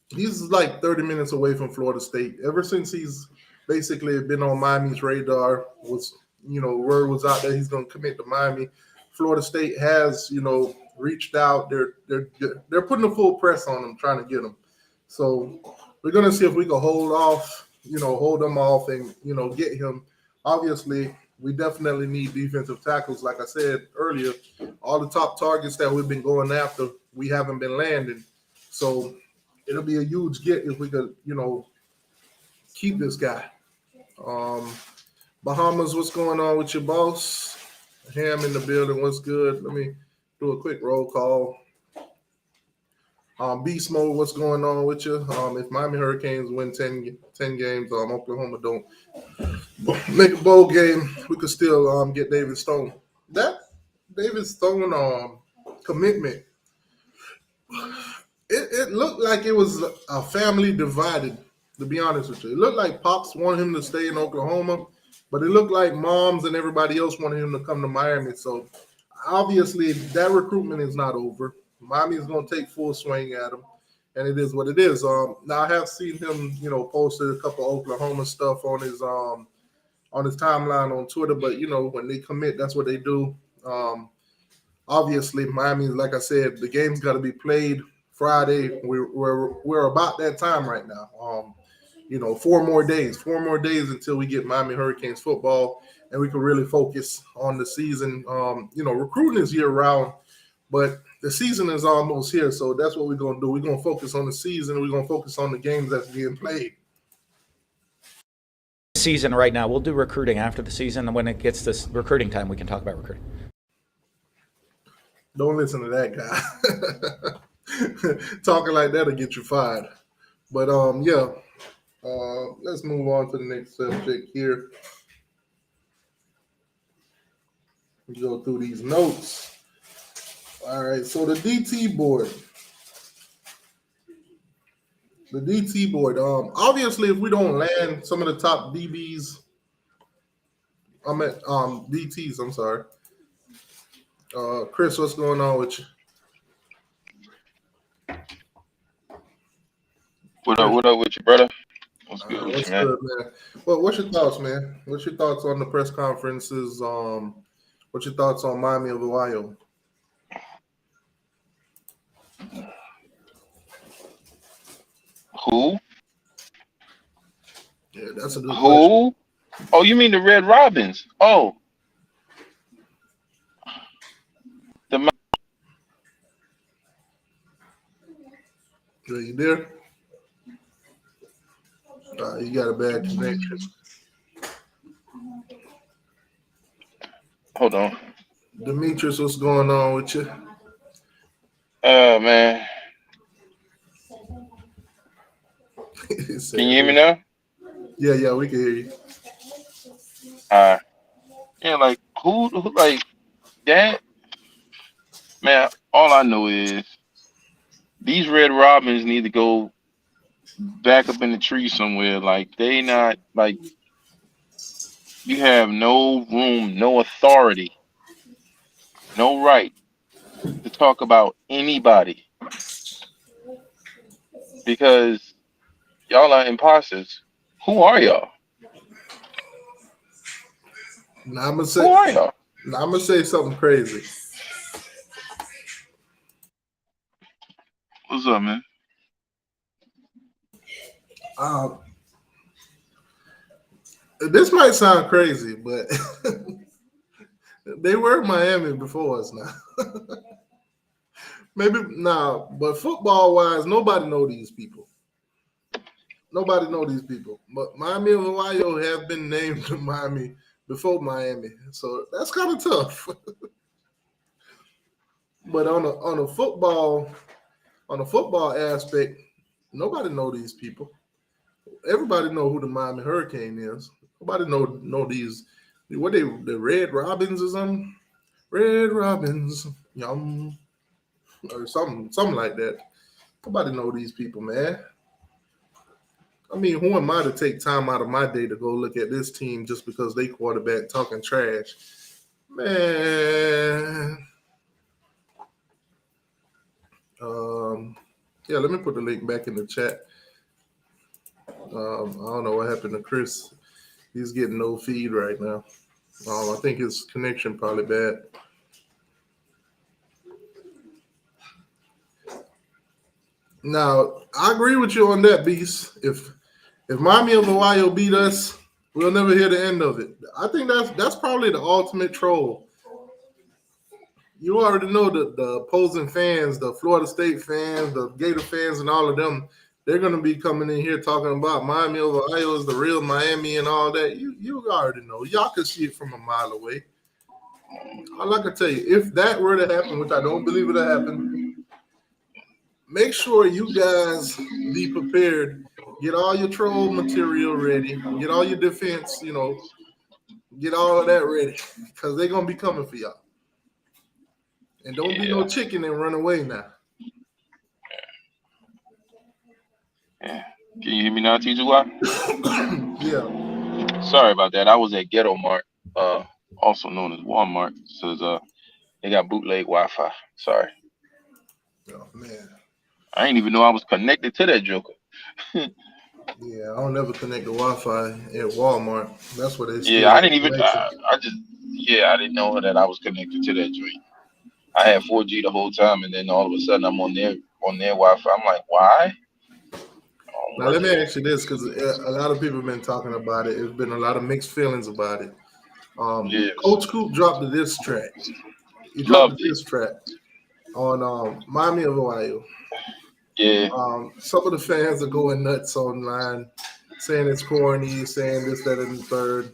he's like 30 minutes away from Florida State. Ever since he's basically been on Miami's radar, word was out that he's going to commit to Miami. Florida State has, reached out. They're putting a full press on him, trying to get him. So we're going to see if we can hold them off and, get him. Obviously, we definitely need defensive tackles. Like I said earlier, all the top targets that we've been going after, we haven't been landing. So it'll be a huge get if we could, keep this guy. Bahamas, what's going on with your boss? Ham in the building, what's good? Let me do a quick roll call. Beast Mode, what's going on with you? If Miami Hurricanes win 10 games, Oklahoma don't make a bowl game, we could still get David Stone. That David Stone commitment, it looked like it was a family divided, to be honest with you. It looked like Pops wanted him to stay in Oklahoma, but it looked like moms and everybody else wanted him to come to Miami. So obviously that recruitment is not over. Miami is going to take full swing at him, and it is what it is. Now I have seen him, posted a couple of Oklahoma stuff on his timeline on Twitter, but when they commit, that's what they do. Obviously, Miami, like I said, the game's got to be played Friday. We're about that time right now. 4 more days until we get Miami Hurricanes football, and we can really focus on the season. Recruiting is year round, but the season is almost here, so that's what we're going to do. We're going to focus on the season. We're going to focus on the games that's being played. Season right now. We'll do recruiting after the season, and when it gets this recruiting time, we can talk about recruiting. Don't listen to that guy. Talking like that'll get you fired. But let's move on to the next subject here. We go through these notes. All right, so the DT board. Obviously, if we don't land some of the top DBs, DTs, I'm sorry. Chris, what's going on with you? What up with you, brother? What's good with you, man? Good, man? Well, what's your thoughts, man? What's your thoughts on the press conferences? What's your thoughts on Miami of Ohio? Who? Yeah, that's a good Who? Question. Oh, you mean the Red Robins? Oh. Are you there? You got a bad connection. Hold on. Demetrius, what's going on with you? Man. Can you hear me now? Yeah, we can hear you. Yeah, like who like that? Man, all I know is these Red Robins need to go back up in the tree somewhere. Like they not like you have no room, no authority, no right to talk about anybody because y'all are imposters. Who are y'all? Now I'm gonna say something crazy. What's up, man? This might sound crazy, but they were Miami before us now. Maybe now, but football-wise, nobody know these people. But Miami of Ohio have been named to Miami before Miami, so that's kind of tough. But on a football aspect, nobody know these people. Everybody know who the Miami Hurricane is. Nobody know these. What the Red Robins or something? Red Robins, yum, or something like that. Nobody know these people, man. I mean, who am I to take time out of my day to go look at this team just because they quarterback talking trash? Man. Yeah, let me put the link back in the chat. I don't know what happened to Chris. He's getting no feed right now. I think his connection probably bad. Now, I agree with you on that, Beast. If Miami of Ohio beat us, we'll never hear the end of it. I think that's probably the ultimate troll. you already know that the opposing fans, the Florida State fans, the Gator fans, and all of them, they're going to be coming in here talking about Miami of Ohio is the real Miami and all that. You already know. Y'all can see it from a mile away. All I can tell you, if that were to happen, which I don't believe it'll happen, make sure you guys be prepared. Get all your troll material ready. Get all your defense, get all of that ready because they're going to be coming for y'all. And don't be no chicken and run away now. Yeah. Can you hear me now, TGY? Yeah. Sorry about that. I was at Ghetto Mart, also known as Walmart. So they got bootleg Wi-Fi. Sorry. Oh man. I didn't even know I was connected to that joker. Yeah, I don't never connect the Wi-Fi at Walmart. That's what they. Yeah, I didn't even. I didn't know that I was connected to that joint. I had 4G the whole time, and then all of a sudden I'm on their Wi-Fi. I'm like, why? Now let me ask you this, because a lot of people have been talking about it. There's been a lot of mixed feelings about it. Coach Coop dropped the diss track. He dropped the diss track on Miami of Ohio. Yeah. Some of the fans are going nuts online, saying it's corny, saying this, that, and the third.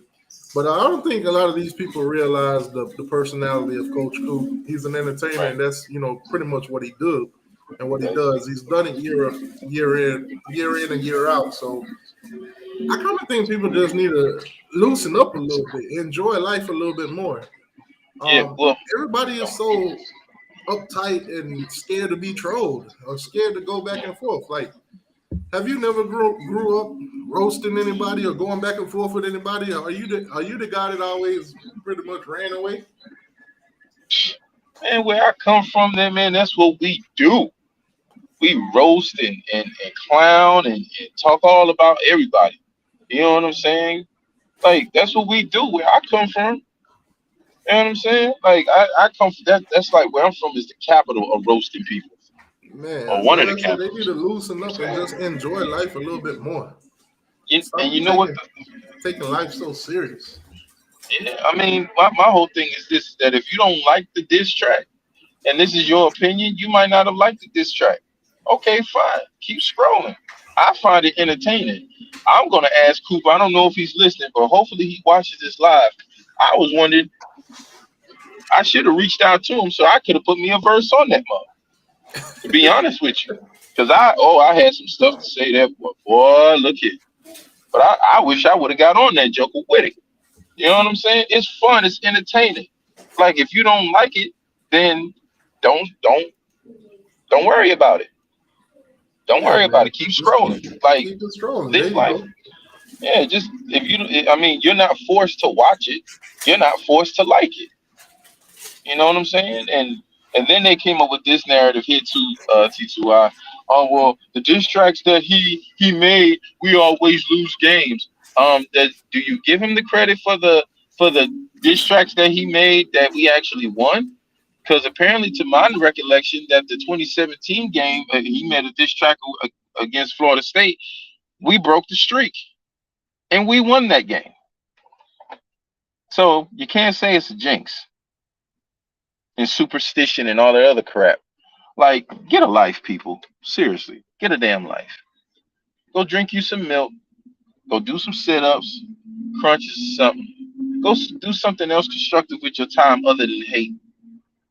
But I don't think a lot of these people realize the personality of Coach Coop. He's an entertainer, and that's pretty much what he do and what he does. He's done it year in and year out. So I kind of think people just need to loosen up a little bit, enjoy life a little bit more. Everybody is so uptight and scared to be trolled or scared to go back and forth. Like, have you never grew up roasting anybody or going back and forth with anybody? Are you the guy that always pretty much ran away? Man, where I come from, man, that's what we do. We roast and clown and talk all about everybody. You know what I'm saying? Like, that's what we do where I come from. You know what I'm saying? Like, I come from that's like where I'm from is the capital of roasting people. Man, or one of the capitals. They need to loosen up and just enjoy life a little bit more. And you know what? Taking life so serious. Yeah, I mean, my whole thing is this: that if you don't like the diss track, and this is your opinion, you might not have liked the diss track. Okay, fine. Keep scrolling. I find it entertaining. I'm gonna ask Cooper. I don't know if he's listening, but hopefully he watches this live. I was wondering. I should have reached out to him so I could have put me a verse on that mug. To be honest with you, because I had some stuff to say that boy, look here. But I wish I would have got on that joker with it. You know what I'm saying? It's fun. It's entertaining. Like, if you don't like it, then don't worry about it. Don't worry about it. Keep scrolling. Like, live life. Yeah, just you're not forced to watch it. You're not forced to like it. You know what I'm saying? And then they came up with this narrative here too, T2I. Oh, well, the diss tracks that he made, we always lose games. Do you give him the credit for the diss tracks that he made that we actually won? Because apparently, to my recollection, that the 2017 game, he made a diss track against Florida State. We broke the streak, and we won that game. So you can't say it's a jinx and superstition and all that other crap. Like, get a life, people. Seriously, get a damn life. Go drink you some milk. Go do some sit-ups, crunches or something. Go do something else constructive with your time other than hate.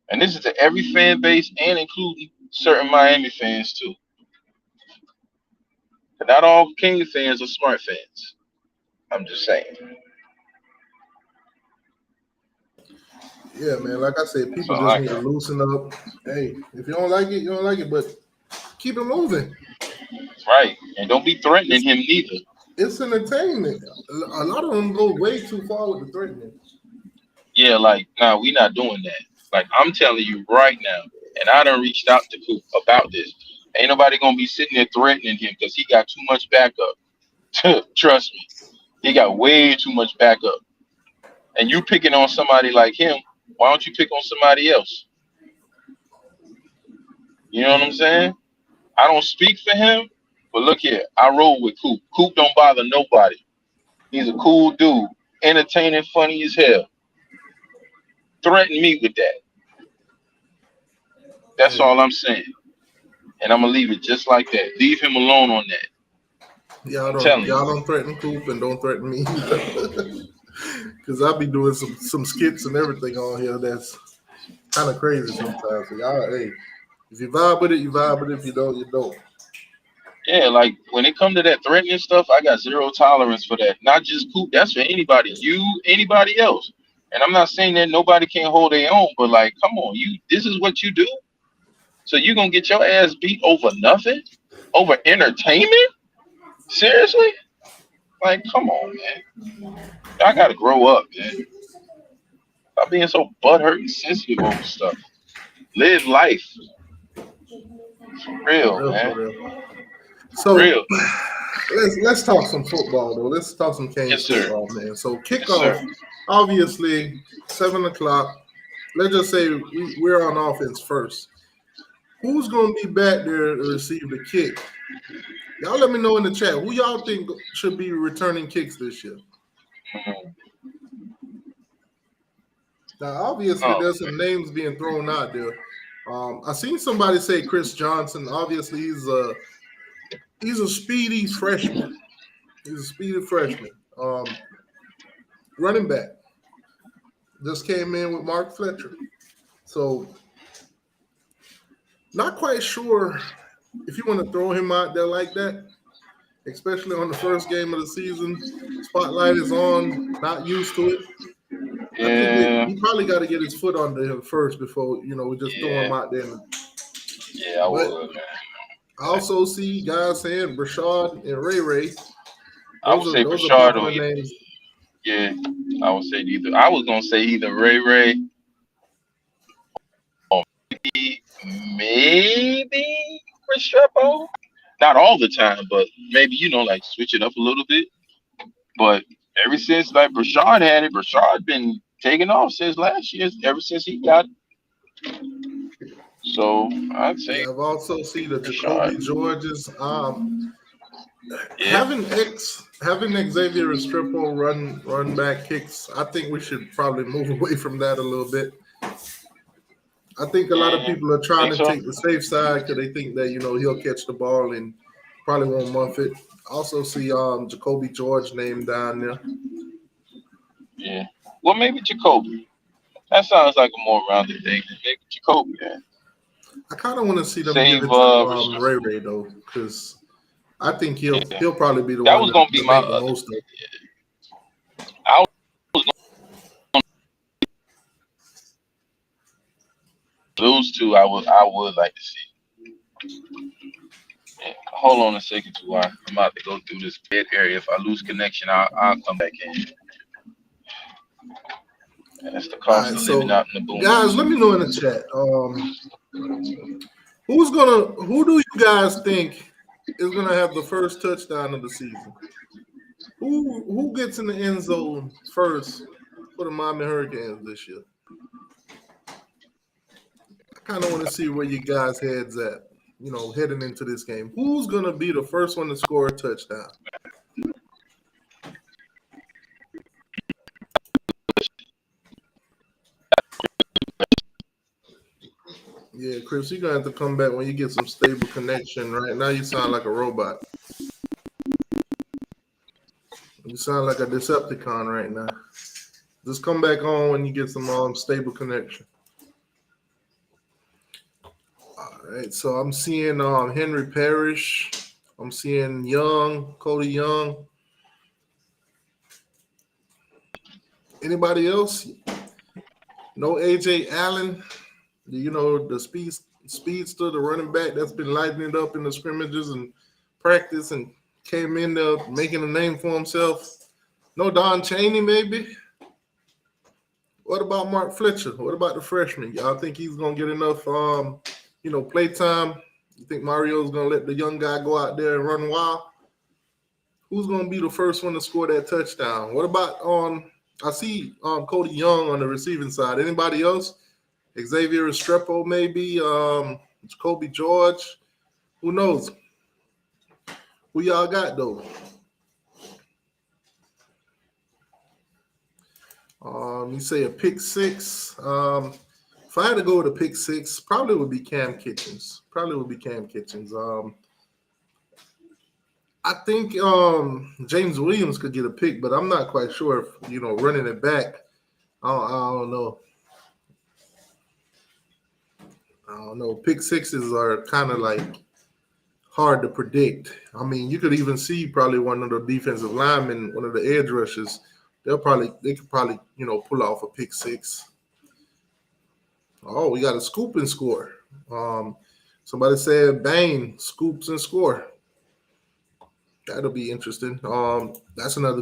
And this is to every fan base and including certain Miami fans too. But not all King fans are smart fans. I'm just saying. Yeah, man. Like I said, people just need to loosen up. Hey, if you don't like it, you don't like it, but keep it moving. Right. And don't be threatening him neither. It's entertainment. A lot of them go way too far with the threatening. Yeah, like, nah, we not doing that. Like, I'm telling you right now, and I done reached out to Coop about this. Ain't nobody gonna be sitting there threatening him because he got too much backup. Trust me. He got way too much backup. And you picking on somebody like him, why don't you pick on somebody else? You know what I'm saying? I don't speak for him, but look here, I roll with Coop. Coop don't bother nobody. He's a cool dude, entertaining, funny as hell. Threaten me with that. That's all I'm saying. And I'm gonna leave it just like that. Leave him alone on that. Y'all telling don't threaten Coop and don't threaten me because I'll be doing some skits and everything on here that's kind of crazy sometimes. So y'all, hey, if you vibe with it, you vibe with it. If you don't, you don't. Yeah, like when it comes to that threatening stuff, I got zero tolerance for that. Not just Coop, that's for anybody, you, anybody else. And I'm not saying that nobody can't hold their own, but like, come on, this is what you do. So you gonna get your ass beat over nothing? Over entertainment? Seriously? Like, come on, man. I gotta grow up, man. Stop being so butthurt and sensitive over stuff. Live life. For real, man. For real. So real. let's talk some football though. Let's talk some Canes football, man. So kickoff, obviously 7:00. Let's just say we're on offense first. Who's gonna be back there to receive the kick? Y'all let me know in the chat. Who y'all think should be returning kicks this year? Now, obviously, there's some names being thrown out there. I seen somebody say Chris Johnson. Obviously, he's a speedy freshman. He's a speedy freshman. Running back. Just came in with Mark Fletcher. So, not quite sure if you want to throw him out there like that, especially on the first game of the season. Spotlight is on, not used to it. Yeah. I think he probably got to get his foot under him first before, we just throw him out there. Yeah, I would, man. I also see guys saying Brashard and Ray Ray. I would say Brashard or names. Yeah, I would say either. I was gonna say either Ray Ray or maybe Restrepo. Not all the time, but maybe like switch it up a little bit. But ever since like Brashard had it, Brashard been taking off since last year. Ever since he got it. So I'd say I've also seen the Jacoby Georges. Having Xavier Restrepo run back kicks, I think we should probably move away from that a little bit. I think a lot of people are trying to take the safe side because they think that he'll catch the ball and probably won't muff it. Also see Jacoby George name down there. Yeah, well maybe Jacoby. That sounds like a more rounded thing. Maybe Jacoby. Yeah. I kind of want to see them give it to Ray Ray though, because I think he'll probably be the one. That was gonna be my most of it. I was gonna, those two I would like to see. Yeah, hold on a second, too. I'm about to go through this bed area. If I lose connection, I'll come back in. That's the cost of living out in the boom. Guys, let me know in the chat. Who do you guys think is gonna have the first touchdown of the season? Who gets in the end zone first for the Miami Hurricanes this year? I kind of want to see where you guys' heads at, heading into this game. Who's gonna be the first one to score a touchdown? Yeah, Chris, you're gonna have to come back when you get some stable connection. Right now, you sound like a robot. You sound like a Decepticon right now. Just come back on when you get some stable connection. All right, so I'm seeing Henry Parrish. I'm seeing Cody Young. Anybody else? No AJ Allen. The speedster, the running back that's been lighting it up in the scrimmages and practice and came in there making a name for himself. No Don Chaney, maybe. What about Mark Fletcher? What about the freshman? Y'all think he's gonna get enough, play time? You think Mario's gonna let the young guy go out there and run wild? Who's gonna be the first one to score that touchdown? What about I see Cody Young on the receiving side. Anybody else? Xavier Restrepo, maybe. Jacoby George. Who knows? Who y'all got, though? You say a pick six. if I had to go with a pick six, probably would be Cam Kitchens. I think James Williams could get a pick, but I'm not quite sure if, running it back. I don't know. Pick sixes are kind of like hard to predict. I mean, you could even see probably one of the defensive linemen, one of the edge rushers, they could probably, pull off a pick six. Oh, we got a scoop and score. Somebody said Bain scoops and score. That'll be interesting. That's a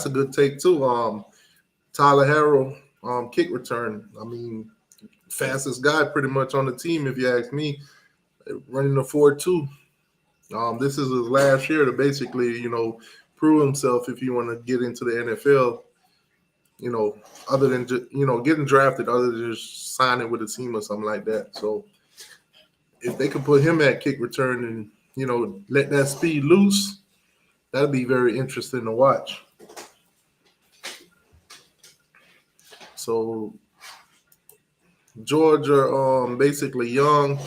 good take too. Tyler Harrell, kick return. I mean, fastest guy pretty much on the team, if you ask me, running a 4.2. This is his last year to basically, prove himself if you want to get into the NFL, other than just, getting drafted, other than just signing with a team or something like that. So if they could put him at kick return and, let that speed loose, that'd be very interesting to watch. So Georgia, basically Young.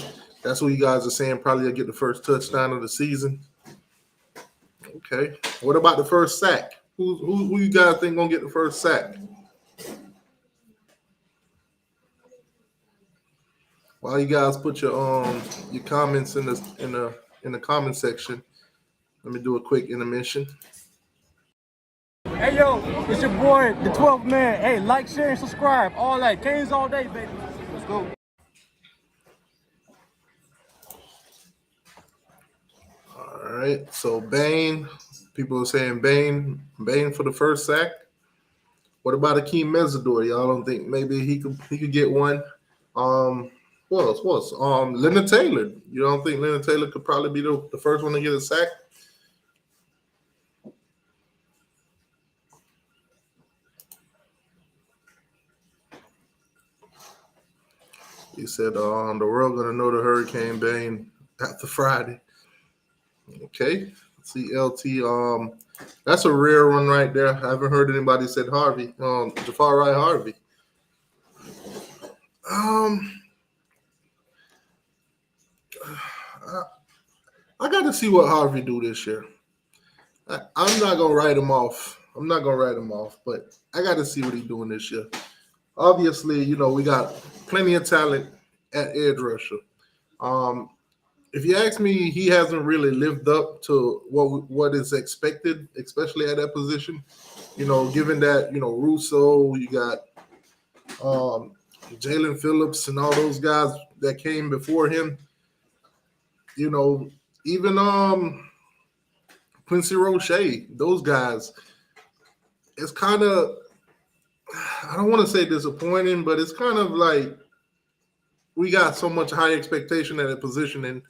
That's what you guys are saying. Probably will get the first touchdown of the season. Okay. What about the first sack? Who you guys think gonna get the first sack? While you guys put your comments in the comment section, let me do a quick intermission. Hey yo, it's your boy, the 12th man. Hey, like, share, and subscribe. All that. Canes all day, baby. Let's go. All right. So Bain, people are saying Bain for the first sack. What about Akeem Mesidor? Y'all don't think maybe he could get one? What else? Leonard Taylor. You don't think Leonard Taylor could probably be the first one to get a sack? He said the world gonna know the Hurricane Bain after Friday. Okay. Let's see, LT. That's a rare one right there. I haven't heard anybody said Harvey. Jafar Wright Harvey. I got to see what Harvey do this year. I'm not gonna write him off. But I got to see what he's doing this year. Obviously, we got plenty of talent at edge rusher. If you ask me, he hasn't really lived up to what is expected, especially at that position. Given that, Russo, you got Jalen Phillips and all those guys that came before him. Even Quincy Roche, those guys, it's kind of, I don't want to say disappointing, but it's kind of like we got so much high expectation at a position, and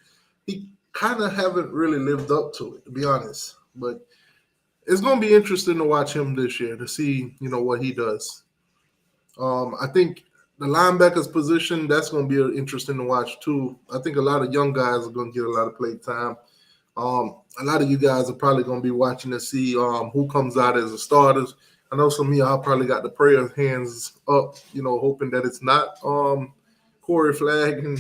he kind of haven't really lived up to it, to be honest. But it's going to be interesting to watch him this year to see, what he does. I think the linebackers position, that's going to be interesting to watch too. I think a lot of young guys are going to get a lot of play time. A lot of you guys are probably going to be watching to see who comes out as the starters. I know some of y'all probably got the prayer hands up, hoping that it's not Corey Flagg. And,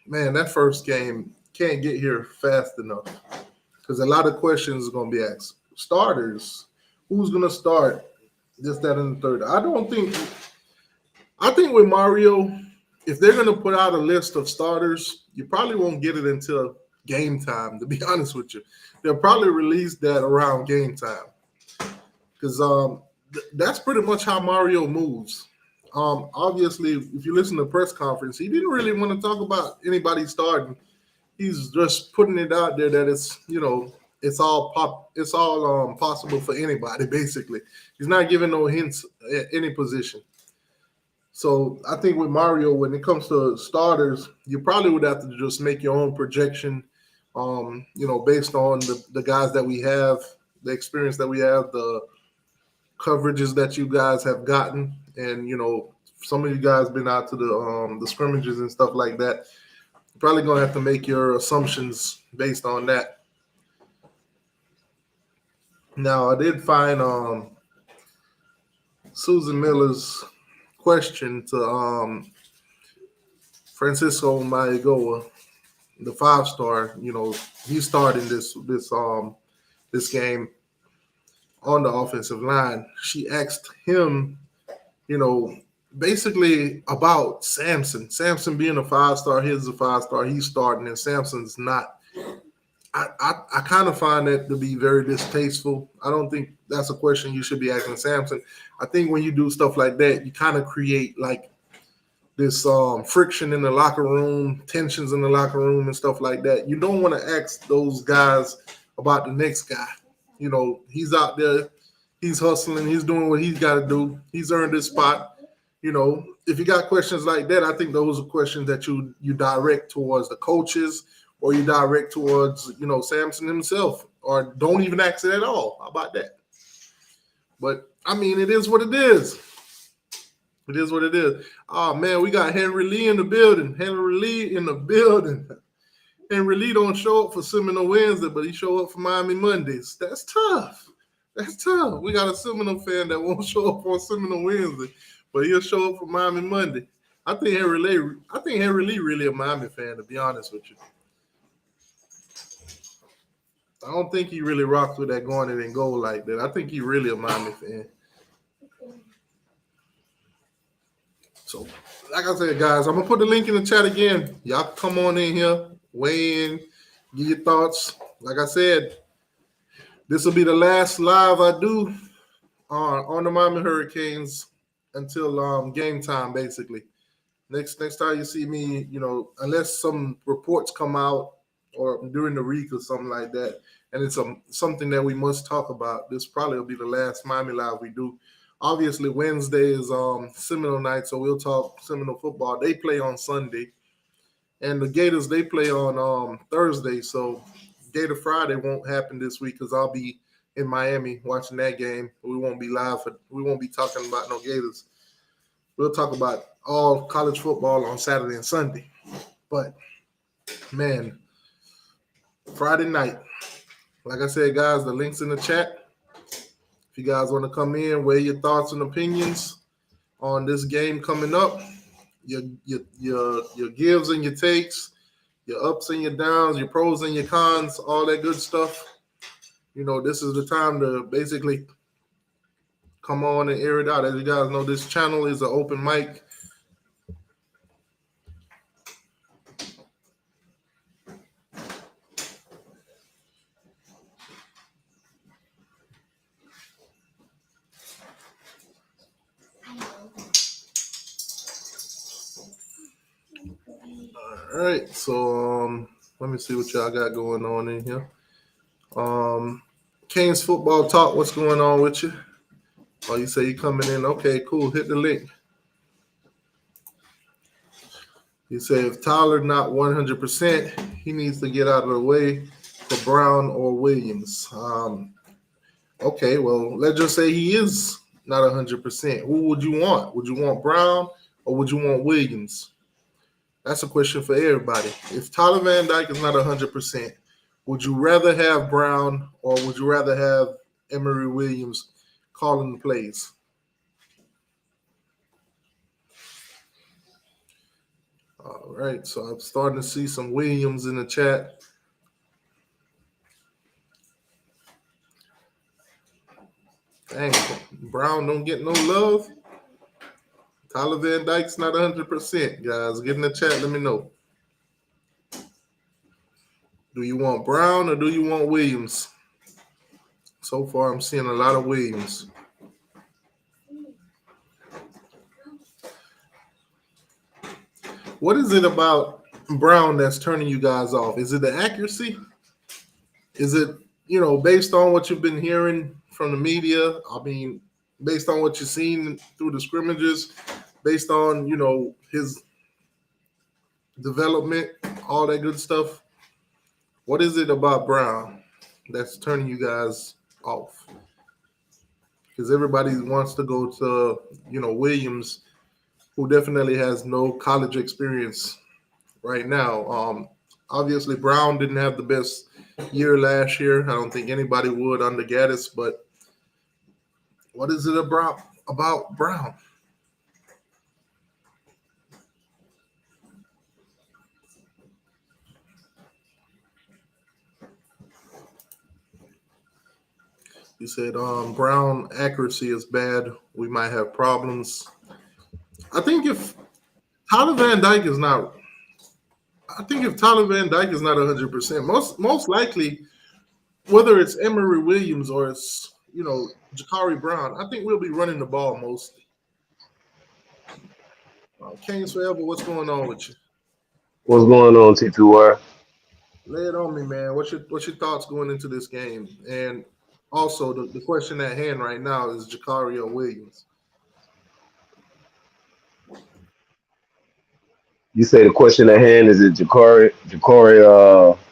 man, that first game can't get here fast enough because a lot of questions are going to be asked. Starters, who's going to start this, that, and the third? I think with Mario, if they're going to put out a list of starters, you probably won't get it until game time, to be honest with you. They'll probably release that around game time because that's pretty much how Mario moves. Obviously, if you listen to the press conference, he didn't really want to talk about anybody starting. He's just putting it out there that it's, it's all possible for anybody, basically. He's not giving no hints at any position. So I think with Mario, when it comes to starters, you probably would have to just make your own projection, based on the guys that we have, the experience that we have, the coverages that you guys have gotten. And, some of you guys been out to the scrimmages and stuff like that. You're probably going to have to make your assumptions based on that. Now, I did find Susan Miller's question to Francisco Maigoa, the 5-star. You know, he's starting this game on the offensive line. She asked him, you know, basically about Samson. Samson being a 5-star, he's a 5-star, he's starting, and Samson's not. I kind of find that to be very distasteful. I don't think that's a question you should be asking Samson. I think when you do stuff like that, you kind of create like this friction in the locker room, tensions in the locker room and stuff like that. You don't want to ask those guys about the next guy. You know, he's out there, he's hustling, he's doing what he's got to do. He's earned his spot. You know, if you got questions like that, I think those are questions that you direct towards the coaches, or you direct towards, you know, Samson himself, or don't even ask it at all. How about that? But, I mean, it is what it is. It is what it is. Oh, man, we got Henry Lee in the building. Henry Lee in the building. Henry Lee don't show up for Seminole Wednesday, but he show up for Miami Mondays. That's tough. That's tough. We got a Seminole fan that won't show up on Seminole Wednesday, but he'll show up for Miami Monday. I think Henry Lee really a Miami fan, to be honest with you. I don't think he really rocks with that going in and goal like that. I think he really a Miami fan. So, like I said, guys, I'm going to put the link in the chat again. Y'all come on in here, weigh in, give your thoughts. Like I said, this will be the last live I do on the Miami Hurricanes until game time, basically. Next time you see me, you know, unless some reports come out or during the week or something like that, and it's something that we must talk about, this probably will be the last Miami Live we do. Obviously, Wednesday is Seminole night, so we'll talk Seminole football. They play on Sunday, and the Gators, they play on Thursday, so Gator Friday won't happen this week because I'll be in Miami watching that game. We won't be live. We won't be talking about no Gators. We'll talk about all college football on Saturday and Sunday. But, man, Friday night, like I said, guys, the link's in the chat. If you guys want to come in, weigh your thoughts and opinions on this game coming up, your gives and your takes, your ups and your downs, your pros and your cons, all that good stuff. You know, this is the time to basically come on and air it out. As you guys know, this channel is an open mic. All right, so let me see what y'all got going on in here. Canes football talk, what's going on with you? Oh, you say you coming in? Okay, cool. Hit the link. You say if Tyler not 100%, he needs to get out of the way for Brown or Williams. Okay, well, let's just say he is not 100%. Who would you want? Would you want Brown or would you want Williams? That's a question for everybody. If Tyler Van Dyke is not 100%, would you rather have Brown or would you rather have Emory Williams calling the plays? All right, so I'm starting to see some Williams in the chat. Dang, Brown don't get no love. Tyler Van Dyke's not 100%, guys. Get in the chat, let me know. Do you want Brown or do you want Williams? So far, I'm seeing a lot of Williams. What is it about Brown that's turning you guys off? Is it the accuracy? Is it, you know, based on what you've been hearing from the media? I mean, based on what you've seen through the scrimmages, based on, you know, his development, all that good stuff. What is it about Brown that's turning you guys off? Because everybody wants to go to, you know, Williams, who definitely has no college experience right now. Obviously, Brown didn't have the best year last year. I don't think anybody would under Gaddis, but what is it about Brown? You said Brown accuracy is bad. We might have problems. I think if Tyler Van Dyke is not 100%, most likely, whether it's Emory Williams or it's Jakari Brown, I think we'll be running the ball mostly. Canes Forever, what's going on with you? What's going on, T2R? Lay it on me, man. What's your thoughts going into this game? And also, the question at hand right now is Jakari or Williams. You say the question at hand is it Jakari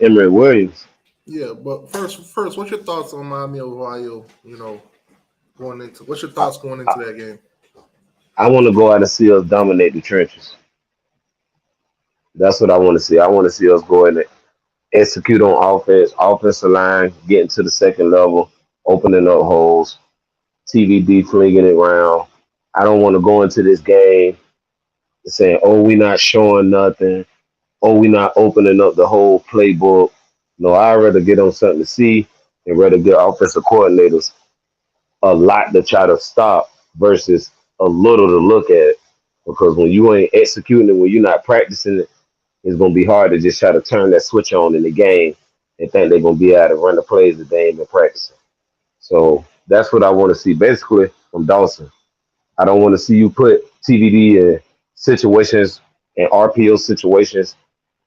Emory Williams? Yeah, but first, what's your thoughts on Miami of Ohio? What's your thoughts going into that game? I want to go out and see us dominate the trenches. That's what I want to see. I want to see us go in and execute on offensive line, getting to the second level, opening up holes, TVD flinging it around. I don't want to go into this game saying, oh, we not showing nothing. Oh, we not opening up the whole playbook. No, I'd rather get on something to see and rather get offensive coordinators a lot to try to stop versus a little to look at. Because when you ain't executing it, when you're not practicing it, it's going to be hard to just try to turn that switch on in the game and think they're going to be able to run the plays that they ain't been practicing. So that's what I want to see basically from Dawson. I don't want to see you put TVD in situations and RPO situations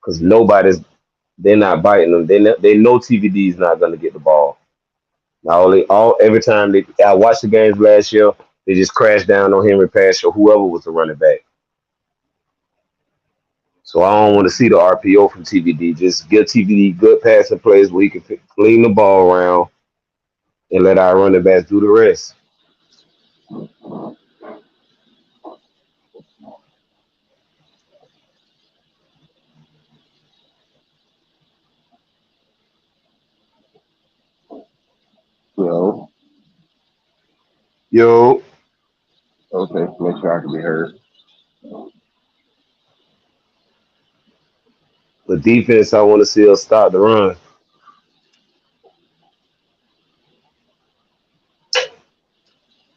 because they're not biting them. They know TVD is not going to get the ball. Every time I watched the games last year, they just crashed down on Henry Pash or whoever was the running back. So I don't want to see the RPO from TVD. Just give TVD good passing plays where he can fling the ball around and let our running backs do the rest. Yo. Okay, make sure I can be heard. The defense, I want to see us stop the run.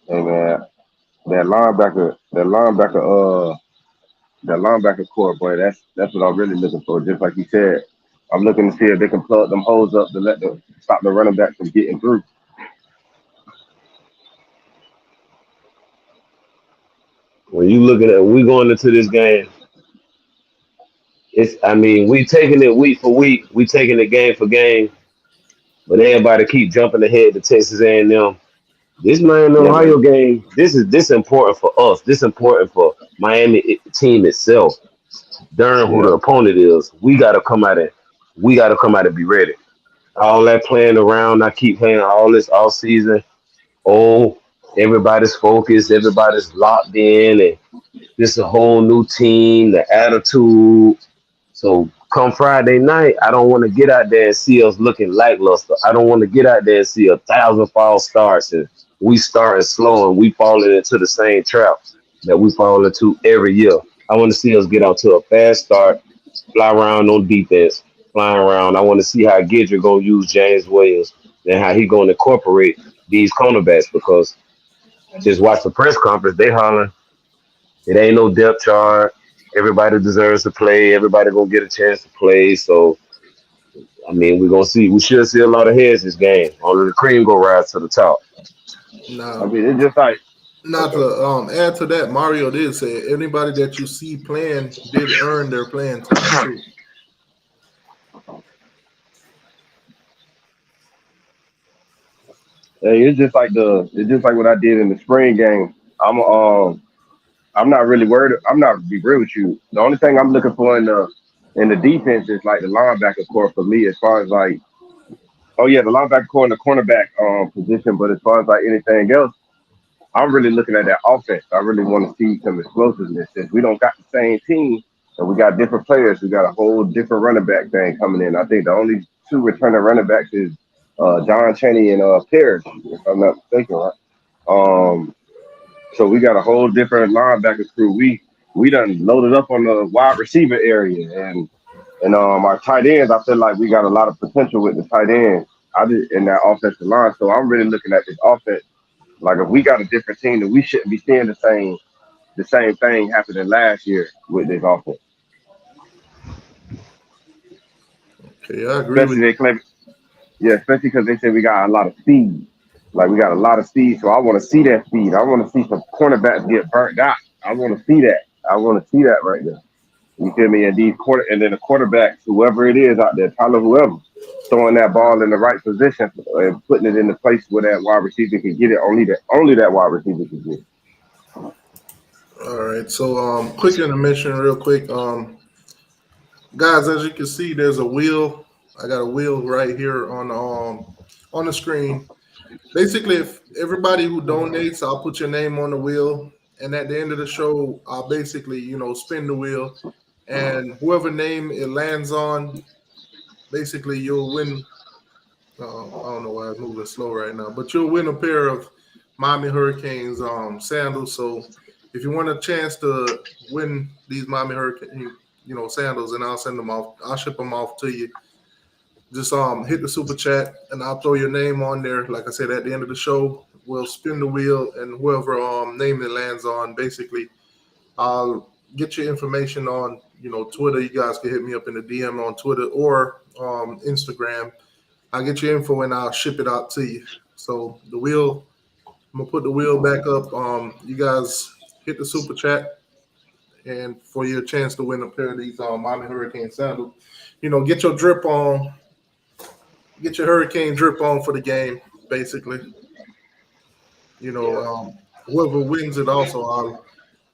Hey man, that linebacker core, boy, that's what I'm really looking for. Just like you said, I'm looking to see if they can plug them holes up to stop the running back from getting through. When you looking at we going into this game, we taking it week for week, we taking it game for game, but everybody keep jumping ahead to Texas A&M. This Miami Ohio game, this important for us. This important for Miami team itself. Darn who the opponent is. We gotta come out and be ready. All that playing around, I keep playing all this all season. Oh, everybody's focused, everybody's locked in, and this is a whole new team, the attitude. So come Friday night, I don't want to get out there and see us looking lackluster. I don't want to get out there and see 1,000 false starts and we starting slow and we falling into the same trap that we fall into every year. I want to see us get out to a fast start, fly around on defense, flying around. I want to see how Gidry going to use James Williams and how he going to incorporate these cornerbacks because just watch the press conference, they hollering. It ain't no depth chart. Everybody deserves to play. Everybody going to get a chance to play. So, we're going to see. We should see a lot of heads this game. Only the cream go rise to the top. No. It's just like. Not to add to that, Mario did say anybody that you see playing did earn their playing time too. Hey, it's just like what I did in the spring game. I'm not really worried. I'm not to be real with you. The only thing I'm looking for in the defense is like the linebacker core for me, as far as like, the linebacker core and the cornerback position. But as far as like anything else, I'm really looking at that offense. I really want to see some explosiveness. Since we don't got the same team and we got different players, we got a whole different running back thing coming in. I think the only two returning running backs is John Chaney and Parrish, if I'm not mistaken, right? So we got a whole different linebacker crew. We done loaded up on the wide receiver area and our tight ends. I feel like we got a lot of potential with the tight ends. I did in that offensive line. So I'm really looking at this offense. Like if we got a different team, then we shouldn't be seeing the same thing happening last year with this offense. Okay, I agree with Especially they claim, yeah, especially because they said we got a lot of speed. Like we got a lot of speed, so I want to see that speed. I want to see some cornerbacks get burnt out. I want to see that. I want to see that right there. You feel me? And and then the quarterbacks, whoever it is out there, Tyler, whoever, throwing that ball in the right position and putting it in the place where that wide receiver can get it. Only that wide receiver can get it. All right, so quick intermission, real quick. Guys, as you can see, there's a wheel. I got a wheel right here on the screen. Basically, if everybody who donates, I'll put your name on the wheel, and at the end of the show, I'll basically, spin the wheel, and whoever name it lands on, basically you'll win. I don't know why it's moving slow right now, but you'll win a pair of Miami Hurricanes sandals. So if you want a chance to win these Miami Hurricane, sandals, and I'll send them off. I'll ship them off to you. Just hit the super chat, and I'll throw your name on there. Like I said, at the end of the show, we'll spin the wheel, and whoever name it lands on, basically, I'll get your information on Twitter. You guys can hit me up in the DM on Twitter or Instagram. I'll get your info and I'll ship it out to you. So the wheel, I'm gonna put the wheel back up. You guys hit the super chat, and for your chance to win a pair of these Miami Hurricane sandals, get your drip on. Get your Hurricane drip on for the game, basically. Whoever wins it also,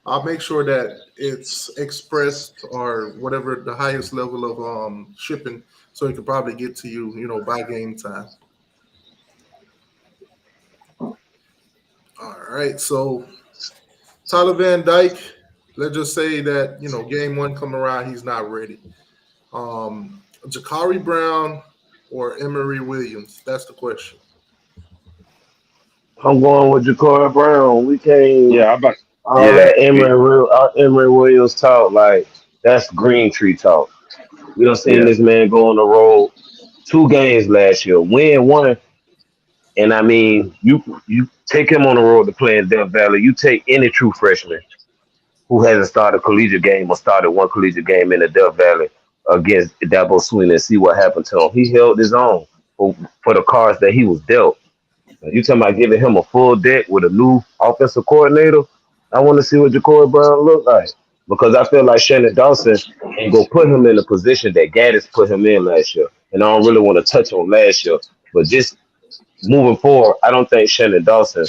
I'll make sure that it's expressed or whatever the highest level of shipping, so it can probably get to you, by game time. All right, so Tyler Van Dyke, let's just say that, game one come around, he's not ready. Ja'Carri Brown or Emory Williams? That's the question. I'm going with Ja'Carri Brown. We can't. Yeah, all that Emory Williams talk, like that's green tree talk. We done seen this man go on the road 2 games last year, win 1. And I mean, you take him on the road to play in Death Valley. You take any true freshman who hasn't started a collegiate game or started one collegiate game in the Death Valley against Dabo Swinney and see what happened to him. He held his own for the cards that he was dealt. You talking about giving him a full deck with a new offensive coordinator? I want to see what Ja'Carri Brown look like, because I feel like Shannon Dawson ain't gonna put him in a position that Gaddis put him in last year. And I don't really want to touch on last year, but just moving forward, I don't think Shannon Dawson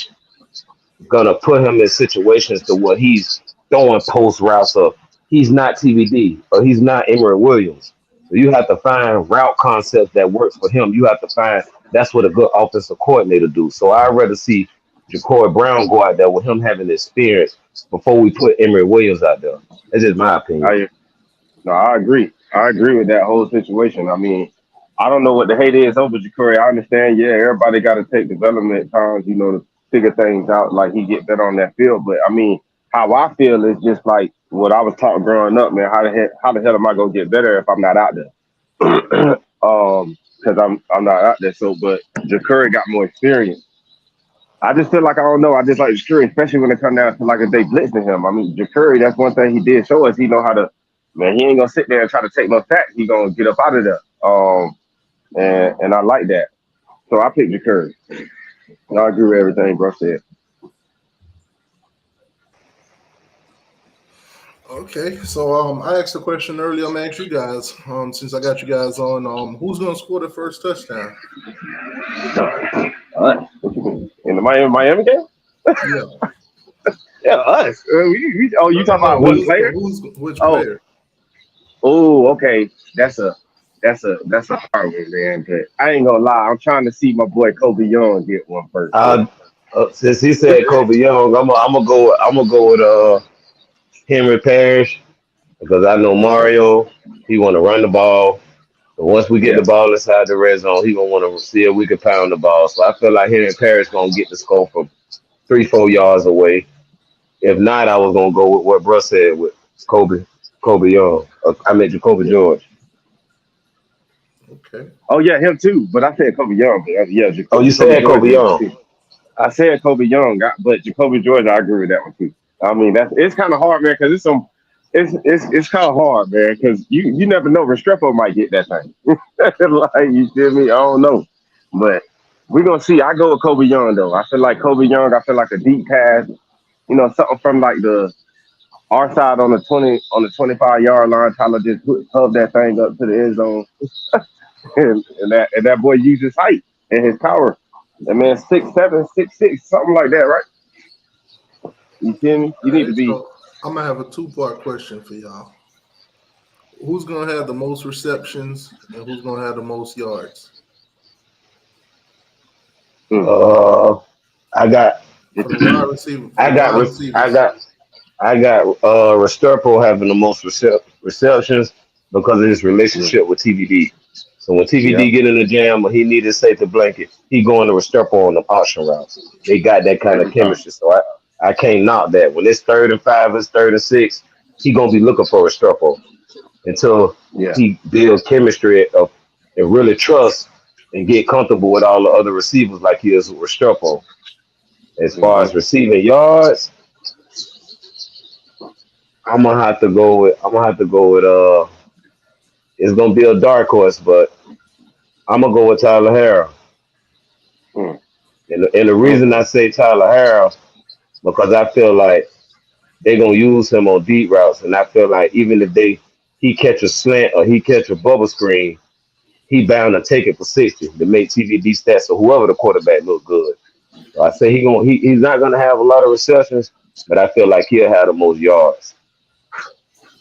gonna put him in situations to where he's throwing post routes or he's not TVD or he's not Emory Williams. So you have to find route concepts that works for him. You have to find that's what a good offensive coordinator do. So I'd rather see Ja'Carri Brown go out there with him having experience before we put Emory Williams out there. That's just my opinion. I agree. I agree with that whole situation. I mean, I don't know what the hate is over Ja'Carri. I understand, everybody got to take development times, to figure things out, like he get better on that field. But I mean, how I feel is just like what I was taught growing up, man. How the hell am I gonna get better if I'm not out there? Because I'm not out there. So, but Ja'Carri got more experience. I just feel like I don't know. I just like Ja'Carri, especially when it comes down to like if they blitzing him. I mean, Ja'Carri, that's one thing he did show us. He know how to. Man, he ain't gonna sit there and try to take no sacks. He gonna get up out of there. And I like that. So I picked Ja'Carri. I agree with everything bro said. Okay, so I asked a question earlier. I'm gonna ask you guys, since I got you guys on, who's gonna score the first touchdown? In the Miami game? Yeah. Us. You talking about one player? Which player? Oh, okay. That's a hard one, man. But I ain't gonna lie. I'm trying to see my boy Kobe Young get one first. Since he said Kobe Young, I'm gonna go with Henry Parrish, because I know Mario, he want to run the ball. But once we get the ball inside the red zone, he gonna want to see if we can pound the ball. So I feel like Henry Parrish gonna get the score from 3-4 yards away. If not, I was gonna go with what Bruh said with Kobe Young. I meant Jacoby George. Okay. Oh yeah, him too. But I said Kobe Young. But yeah, Oh, you said Kobe Young. I said Kobe Young, but Jacoby George, I agree with that one too. I mean, it's kind of hard, man, because it's kind of hard, man, because you never know. Restrepo might get that thing. Like, you feel me? I don't know, but we're gonna see. I go with Kobe Young though. I feel like Kobe Young. I feel like a deep pass. Something from like our side on the 25-yard line. Tyler just hub that thing up to the end zone, and that boy uses height and his power. That man 6'7", 6'6", something like that, right? You feel me? You need to be. So I'm gonna have a 2-part question for y'all. Who's gonna have the most receptions and who's gonna have the most yards? I got For the wide receiver. I got Restrepo having the most receptions because of his relationship with TVD. So when TVD get in the jam or he needed safety blanket, he going to Restrepo on the option routes. They got that kind of chemistry. So I can't knock that. When it's 3rd and 5, it's 3rd and 6, he gonna be looking for Restrepo until he builds chemistry and really trust and get comfortable with all the other receivers like he is with Restrepo. As far as receiving yards, I'm gonna have to go with it's gonna be a dark horse, but I'm gonna go with Tyler Harrell. And the reason I say Tyler Harrell because I feel like they're gonna use him on deep routes, and I feel like even if he catch a slant or he catch a bubble screen, he bound to take it for 60 to make TVD stats or whoever the quarterback look good. So I say he's not gonna have a lot of receptions, but I feel like he'll have the most yards.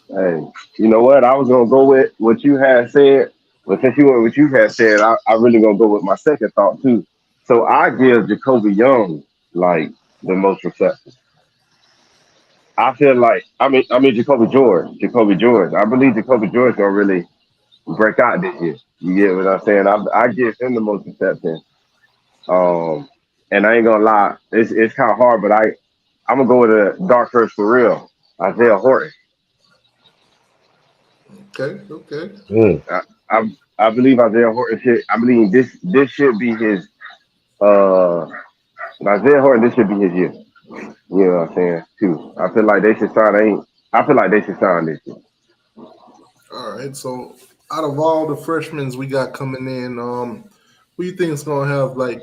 Hey, you know what? I was gonna go with what you had said, but since you went with what you had said, I really gonna go with my second thought too. So I give Jacoby Young like the most receptions. I feel like I mean Jacoby George. I believe Jacoby George gonna really break out this year. You get what I'm saying? I give him the most receptions. And I ain't gonna lie, it's kind of hard, but I'm gonna go with a dark horse for real, Isaiah Horton. Okay. I believe Isaiah Horton should. I believe this should be his. Isaiah Horton, this should be his year. You know what I'm saying? Too. I feel like they should sign. I feel like they should sign this year. All right. So out of all the freshmen we got coming in, who you think is gonna have like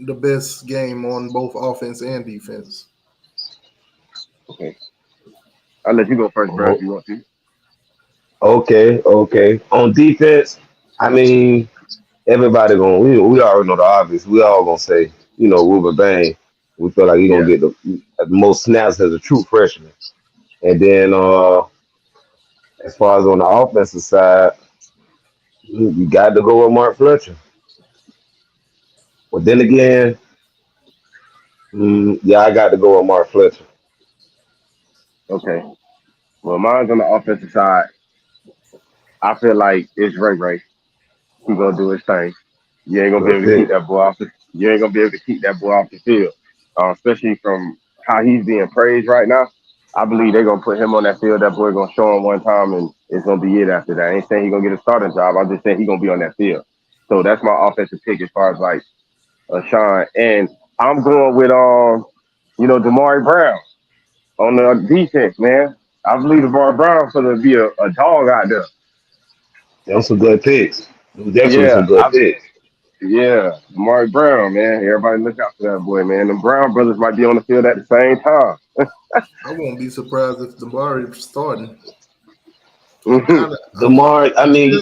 the best game on both offense and defense? Okay. I'll let you go first, bro, if you want to. Okay. On defense, I mean, everybody we already know the obvious. We all gonna say, Ruben Bain. We feel like he's gonna get the most snaps as a true freshman. And then as far as on the offensive side, you got to go with Mark Fletcher. But then again, I got to go with Mark Fletcher. Okay. Well, mine's on the offensive side. I feel like it's Ray. He's gonna do his thing. You ain't gonna be able to keep that boy off the field. Especially from how he's being praised right now. I believe they're gonna put him on that field. That boy gonna show him one time, and it's gonna be it after that. I ain't saying he's gonna get a starting job. I'm just saying he's gonna be on that field. So that's my offensive pick as far as like Sean. And I'm going with Damari Brown on the defense, man. I believe Damari Brown's gonna be a dog out there. Those some good picks. Definitely some good picks. Yeah, Damari Brown, man. Everybody look out for that boy, man. The Brown brothers might be on the field at the same time. I won't be surprised if Damari is starting. Damari, I mean,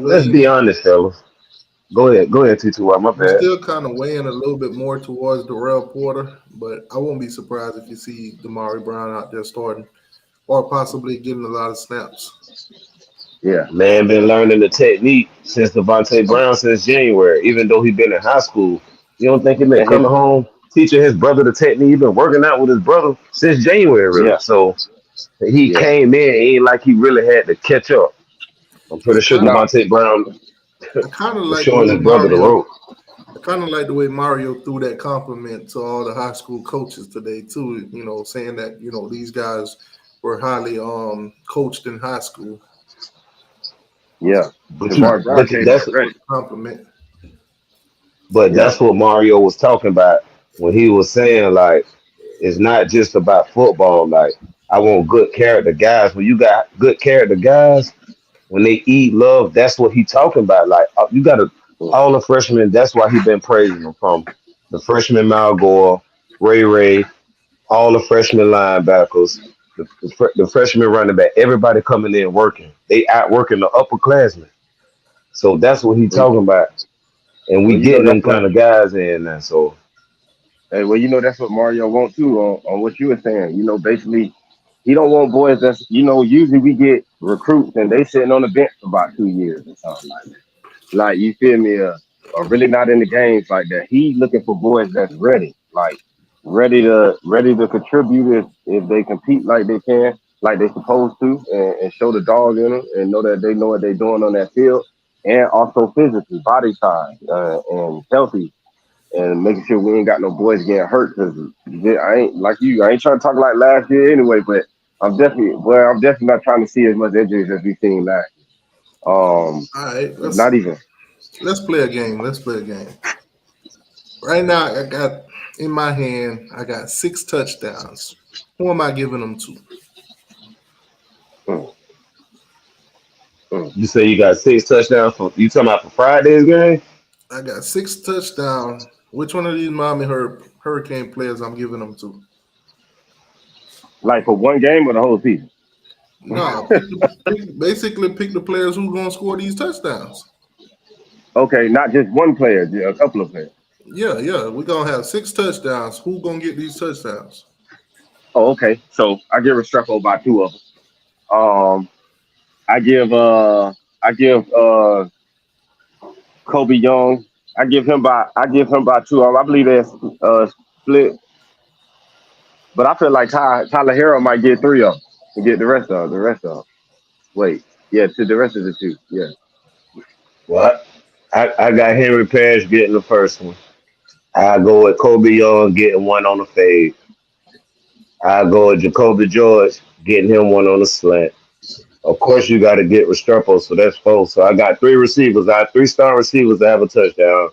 let's be honest, fellas. Go ahead, T2. My bad. I'm still kind of weighing a little bit more towards Darrell Porter, but I won't be surprised if you see Damari Brown out there starting or possibly getting a lot of snaps. Yeah. Man been learning the technique since Devontae Brown since January, even though he been in high school. You don't think he been coming home teaching his brother the technique? He been working out with his brother since January, really. Yeah. So he came in, ain't like he really had to catch up. I'm pretty sure Devontae Brown was showing his brother the rope. I kind of like the way Mario threw that compliment to all the high school coaches today, too, saying that, these guys were highly coached in high school. Yeah. But Jamar Brown came that's in ready. Compliment. that's what Mario was talking about when he was saying like it's not just about football. Like I want good character guys. When you got good character guys, when they eat love, that's what he talking about. Like you got to all the freshmen. That's why he been praising them from the freshman Malgore, Ray, all the freshman linebackers, the freshman running back. Everybody coming in working. They outworking the upperclassmen. So that's what he talking about. And we Well, you know getting them that's what. kind of guys in now. So Hey, well, you know that's what Mario wants too. On what you were saying, you know, basically, he don't want boys that's, you know, usually we get recruits and they sitting on the bench for about 2 years or something like that. Like you feel me, or really not in the games like that. He looking for boys that's ready, like ready to contribute if they compete like they can, like they supposed to, and show the dog in them and know that they know what they're doing on that field, and also physically, body size, and healthy, and making sure we ain't got no boys getting hurt. Cause I ain't like you. I ain't trying to talk like last year anyway, but I'm definitely not trying to see as much injuries as we seen last year. All right, Not even. let's play a game. Let's play a game. Right now, I got in my hand, I got 6 touchdowns. Who am I giving them to? you say you got 6 touchdowns for you talking about for Friday's game? I got 6 touchdowns. Which one of these Miami Hurricane players I'm giving them to? Like for one game or the whole season? No, basically pick the players who's gonna score these touchdowns. Okay, not just one player, a couple of players. Yeah, we're gonna have 6 touchdowns. Who gonna get these touchdowns? Oh, okay. So I give Restrepo by 2 of them. I give Kobe Young. I give him by 2 of them. I believe that's split. But I feel like Tyler Harrell might get 3 of them and get the rest of them. Wait, yeah, to the rest of the 2. Yeah. Well, I got Henry Parrish getting the first one. I go with Kobe Young getting 1 on the fade. I go with Jacoby George getting him 1 on the slant. Of course, you got to get Restrepo, so that's 4. So I got 3 receivers. I have 3-star receivers that have a touchdown,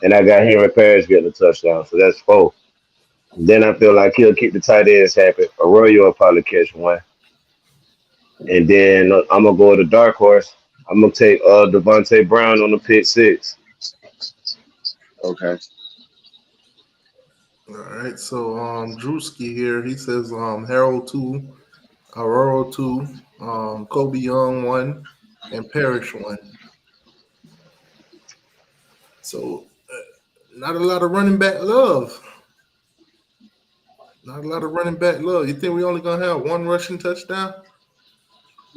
and I got Henry Parrish getting a touchdown, so that's 4. Then I feel like he'll keep the tight ends happy. Arroyo will probably catch 1. And then I'm going to go with the dark horse. I'm going to take Devontae Brown on the pick 6. Okay. All right, so Drewski here, he says Harold 2, Aurora 2, Kobe Young 1, and Parrish 1. So not a lot of running back love. Not a lot of running back love. You think we only gonna have 1 rushing touchdown?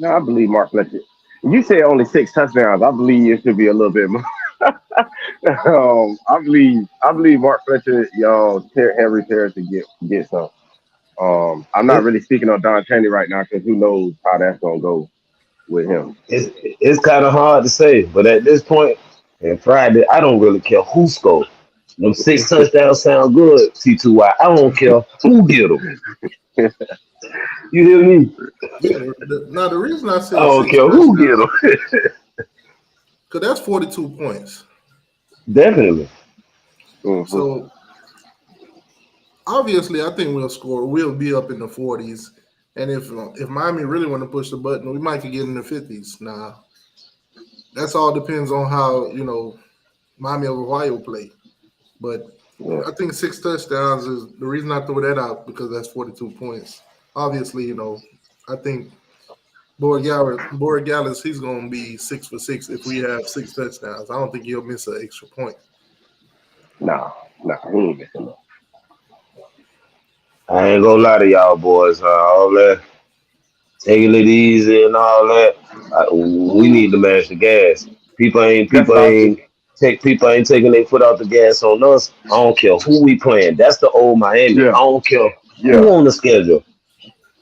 No, I believe Mark Fletcher. You said only 6 touchdowns. I believe it should be a little bit more. I believe Mark Fletcher, Henry Parrish to get some. I'm not really speaking on Don Chaney right now because who knows how that's gonna go with him. It's kind of hard to say, but at this point, and Friday, I don't really care who scored. Them 6 touchdowns sound good, T2Y. I don't care who get them. You hear me? Yeah. Now the reason I said I don't care who get them. because that's 42 points. Definitely. Mm-hmm. So obviously, I think we'll score. We'll be up in the 40s, and if Miami really want to push the button, we might could get in the 50s. Now, that's all depends on how Miami of Ohio play. But I think 6 touchdowns is the reason I throw that out because that's 42 points. Obviously, I think Borregales, he's going to be 6 for 6 if we have 6 touchdowns. I don't think he'll miss an extra point. No, he ain't missing that. I ain't gonna lie to y'all boys. All that taking it easy and all that. We need to manage the gas. People ain't taking their foot off the gas on us. I don't care who we playing. That's the old Miami. I don't care who on the schedule.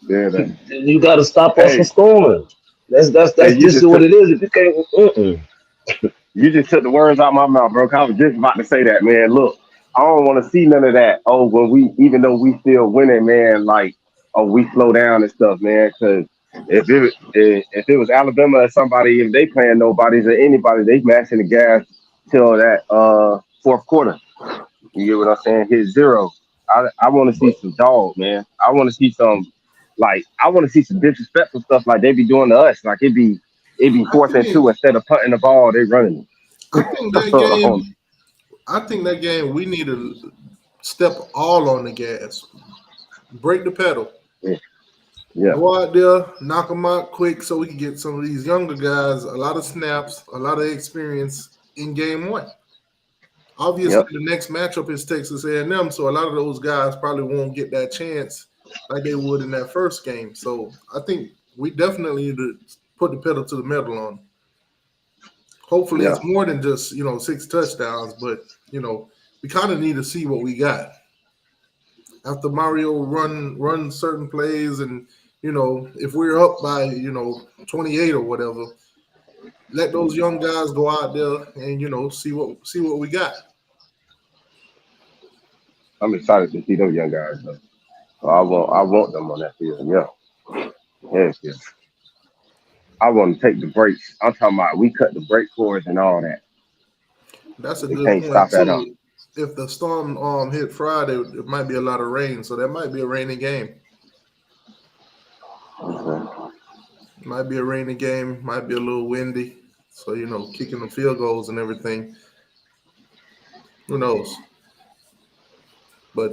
Yeah, you got to stop us from scoring. That's just what it is. If you can't, you just took the words out of my mouth, bro. I was just about to say that, man. Look, I don't want to see none of that. Even though we still winning, man, like, we slow down and stuff, man. Because If it was Alabama or somebody, if they playing nobodies or anybody, they mashing the gas till that fourth quarter. You get what I'm saying? Hit zero. I want to see some dog, man. I want to see some I want to see some disrespectful stuff like they be doing to us. Like it be I fourth and think two instead of punting the ball, they running I think that it. game. I think that game we need to step all on the gas, break the pedal, Yeah. go out there, knock them out quick, so we can get some of these younger guys a lot of snaps, a lot of experience in game one. Obviously, Yep. the next matchup is Texas A&M, so a lot of those guys probably won't get that chance like they would in that first game. So I think we definitely need to put the pedal to the metal on. Hopefully, Yeah. it's more than just 6 touchdowns, but we kind of need to see what we got after Mario run certain plays, and if we're up by 28 or whatever, let those young guys go out there and see what we got. I'm excited to see those young guys though. So I want them on that field. Yeah. Yes, yes. I want to take the breaks. I'm talking about we cut the break cords and all that. That's a They good can't point stop that up. too. If the storm hit Friday, it might be a lot of rain, so that might be a rainy game. Okay. Might be a rainy game, might be a little windy. So, kicking the field goals and everything. Who knows? But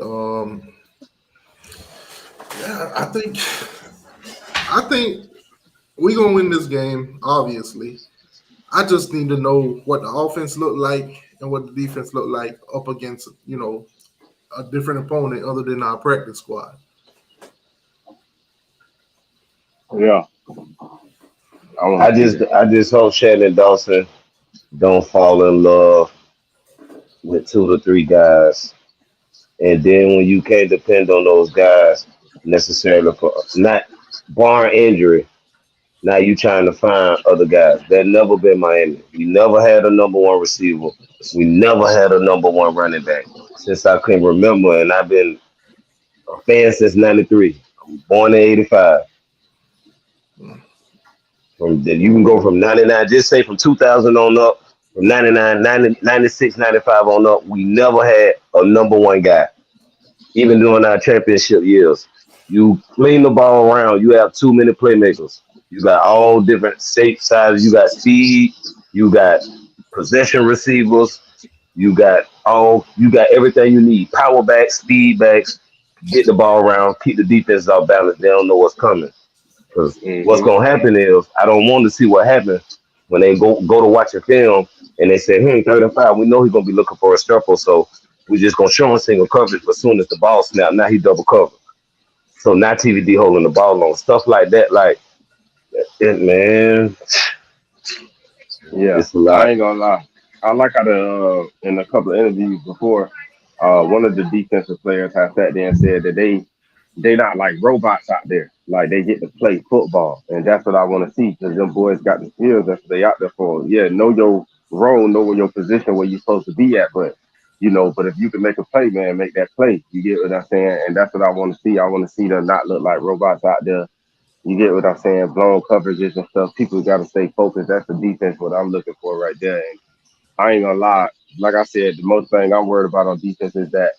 yeah, I think we're gonna win this game, obviously. I just need to know what the offense looked like and what the defense looked like up against, a different opponent other than our practice squad. Yeah. I just hope Shannon Dawson don't fall in love with 2 to 3 guys. And then when you can't depend on those guys necessarily for not barring injury, now you trying to find other guys. That never been Miami. We never had a number 1 receiver. We never had a number 1 running back since I can remember, and I've been a fan since '93. I'm born in '85. You can go from 99, just say from 2000 on up, from 99, 90, 96, 95 on up. We never had a number 1 guy, even during our championship years. You fling the ball around, you have too many playmakers. You got all different shape, sizes. You got speed, you got possession receivers, you got everything you need. Power backs, speed backs, get the ball around, keep the defense off balance. They don't know what's coming. Because what's gonna happen is I don't want to see what happens when they go to watch a film and they say, hey, 35, we know he's gonna be looking for a shuffle, so we just gonna show him single coverage, but as soon as the ball snap, now he double covered. So now TVD holding the ball on. Stuff like that, man. Yeah, It's a lot. I ain't gonna lie. I like how in a couple of interviews before, one of the defensive players has sat there and said that they not like robots out there. Like they get to play football, and that's what I want to see because them boys got the skills. That's what they out there for. Yeah, know your role, know where your position, where you're supposed to be at. But if you can make a play, man, make that play. You get what I'm saying? And that's what I want to see. I want to see them not look like robots out there. You get what I'm saying? Blown coverages and stuff. People got to stay focused. That's the defense, what I'm looking for right there. And I ain't gonna lie. Like I said, the most thing I'm worried about on defense is that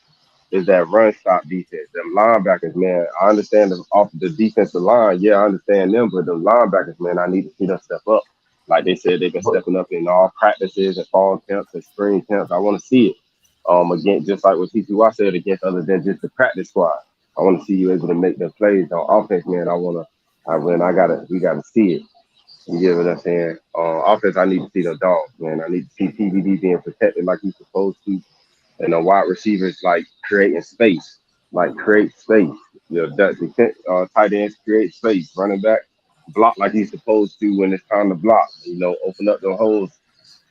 run stop defense. Them linebackers, man. I understand off the defensive line. Yeah, I understand them, but the linebackers, man, I need to see them step up. Like they said, they've been stepping up in all practices and fall camps and spring camps. I want to see it. Again, just like what TCY said, against other than just the practice squad. I want to see you able to make the plays on offense, man. We gotta see it. You get what I'm saying? Offense, I need to see the dogs, man. I need to see TVD being protected like he's supposed to. And the wide receivers creating space, create space. Tight ends create space. Running back block like he's supposed to when it's time to block. Open up the holes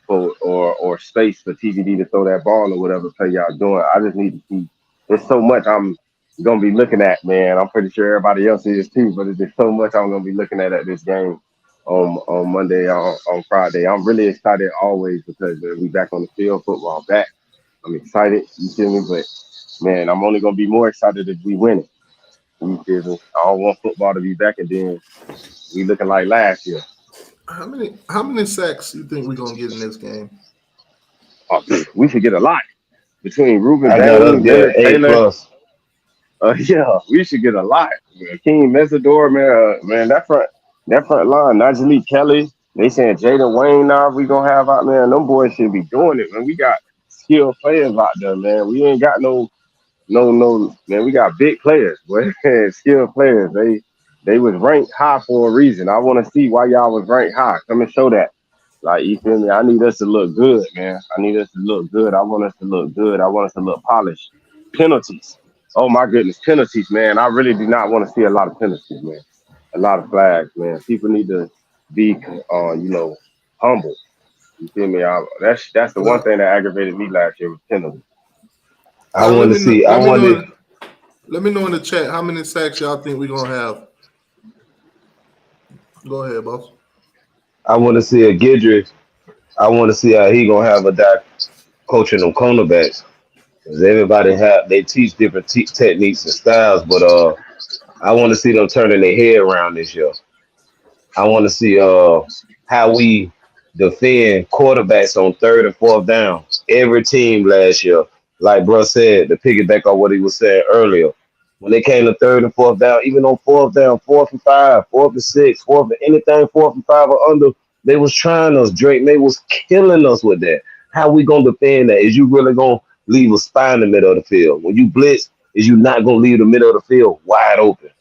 or space for TVD to throw that ball or whatever play y'all doing. I just need to see. There's so much I'm gonna be looking at, man. I'm pretty sure everybody else is too, but there's so much I'm gonna be looking at this game on Monday, on Friday. I'm really excited always because we back on the field, football back. I'm excited, you feel me? But man, I'm only gonna be more excited if we win it. You feel me? I don't want football to be back and then We looking like last year. How many sacks you think we're gonna get in this game? Oh, we should get a lot between Ruben I got us Bain, there Leonard A Taylor. plus. Yeah, we should get a lot. Man. King Mesador, man, that front line, Najee Kelly. They saying Jaden Wayne now we gonna have out, man. Them boys should be doing it, man. We got skilled players out there, man. We ain't got no, man. We got big players, boy. Skilled players. They was ranked high for a reason. I want to see why y'all was ranked high. Come and show that. Like, you feel me? I need us to look good, man. I need us to look good. I want us to look good. I want us to look polished. Penalties. Oh my goodness, penalties, man. I really do not want to see a lot of penalties, man. A lot of flags, man. People need to be, humble. You feel me? That's the one thing that aggravated me last year was penalties. I want to see. Let me know in the chat how many sacks y'all think we're gonna have. Go ahead, boss. I want to see a Gidry. I want to see how he gonna have a doc coaching them cornerbacks. Because everybody they teach different techniques and styles, but I want to see them turning their head around this year. I want to see how we defend quarterbacks on 3rd and 4th down. Every team last year, like bro said, to piggyback on what he was saying earlier, when they came to 3rd and 4th down, even on 4th down, 4th and 5, 4th and 6, 4th and anything 4th and 5 or under, they was trying us. Drake May was killing us with that. How we gonna defend that? Is you really gonna leave a spy in the middle of the field? When you blitz, is you not gonna leave the middle of the field wide open?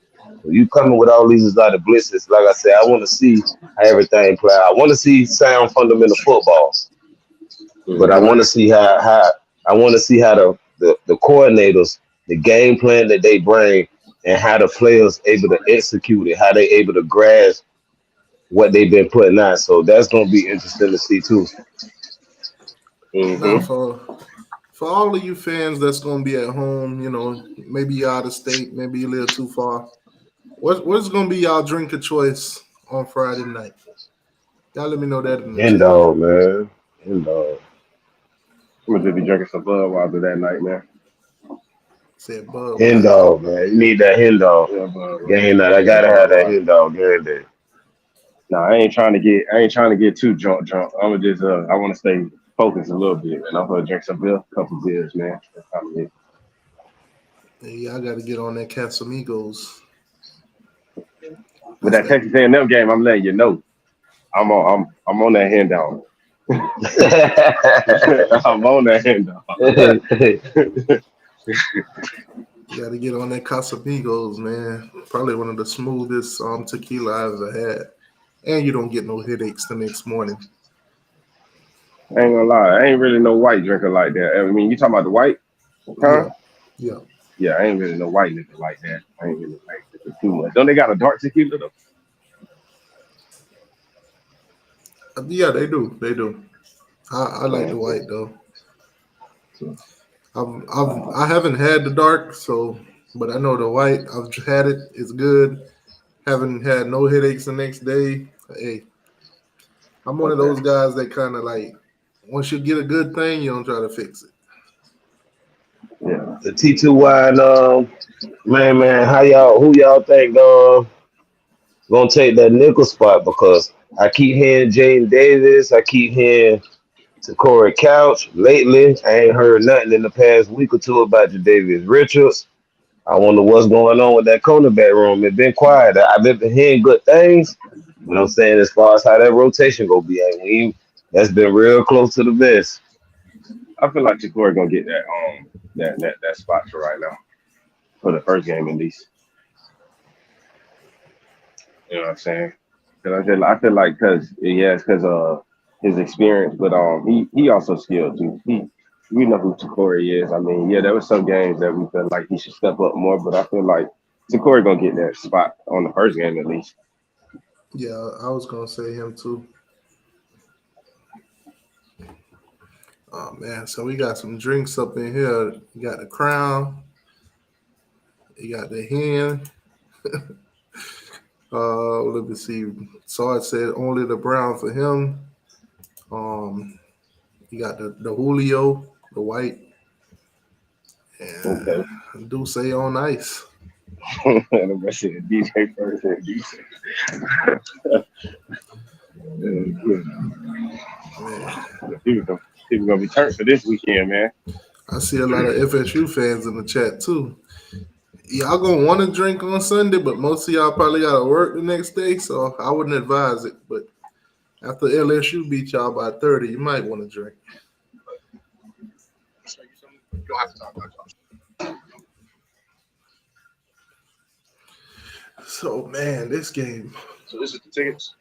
When you coming with all these exotic blitzes, like I said, I want to see how everything play out. I want to see sound fundamental football, but I want to see how the coordinators, the game plan that they bring, and how the players able to execute it, how they able to grasp what they've been putting out. So that's gonna be interesting to see too. Now, for all of you fans that's gonna be at home, maybe you're out of state, maybe you live too far. What's gonna be y'all drink of choice on Friday night? Y'all let me know that in the chat. Dog, man. Dog. I'm gonna just be drinking some Budweiser that night, man. Said Bud. Hen dog, man. You need that hen dog. Game night. I gotta have that hen dog game day. No, I ain't trying to get too drunk. I'm just I want to stay focused a little bit, and I'm gonna drink some beer, a couple beers, man. That's how it is. Yeah, I gotta get on that Casamigos. With that Texas A&M game, I'm letting you know, I'm on that hand down. I'm on that hand down. You gotta get on that Casamigos, man. Probably one of the smoothest tequila I've ever had, and you don't get no headaches the next morning. I ain't gonna lie, I ain't really no white drinker like that. I mean, you talking about the white, huh? Yeah. Yeah, I ain't really no white liquor like that. I ain't really like it too much. Don't they got a dark tequila though? Yeah, they do. They do. I like the white though. I haven't had the dark, but I know the white. I've had it. It's good. Haven't had no headaches the next day. Hey, I'm one of those guys that kind of like, once you get a good thing, you don't try to fix it. Yeah. The T2 wine, man, who y'all think gonna take that nickel spot? Because I keep hearing Jaden Davis, I keep hearing Corey Couch. Lately, I ain't heard nothing in the past week or two about Jadavius Richards. I wonder what's going on with that cornerback room. It's been quiet. I've been hearing good things, but I'm saying as far as how that rotation gonna be, that's been real close to the best. I feel like Corey gonna get that spot for right now, for the first game at least. You know what I'm saying? Because I feel like because his experience, but he also skilled too. We know who Corey is. I mean, yeah, there was some games that we felt like he should step up more, but I feel like Corey gonna get that spot on the first game at least. Yeah, I was gonna say him too. Oh man, so we got some drinks up in here. You got the Crown. You got the hen. Let me see. Sarge said only the brown for him. You got the Julio, the white, and Duce on ice. And I'm saying DJ first and DJ. People gonna be turned for this weekend, man. I see a lot of FSU fans in the chat too. Y'all gonna want to drink on Sunday, but most of y'all probably gotta work the next day, so I wouldn't advise it. But after LSU beat y'all by 30, you might want to drink. So man, this game. So this is the tickets.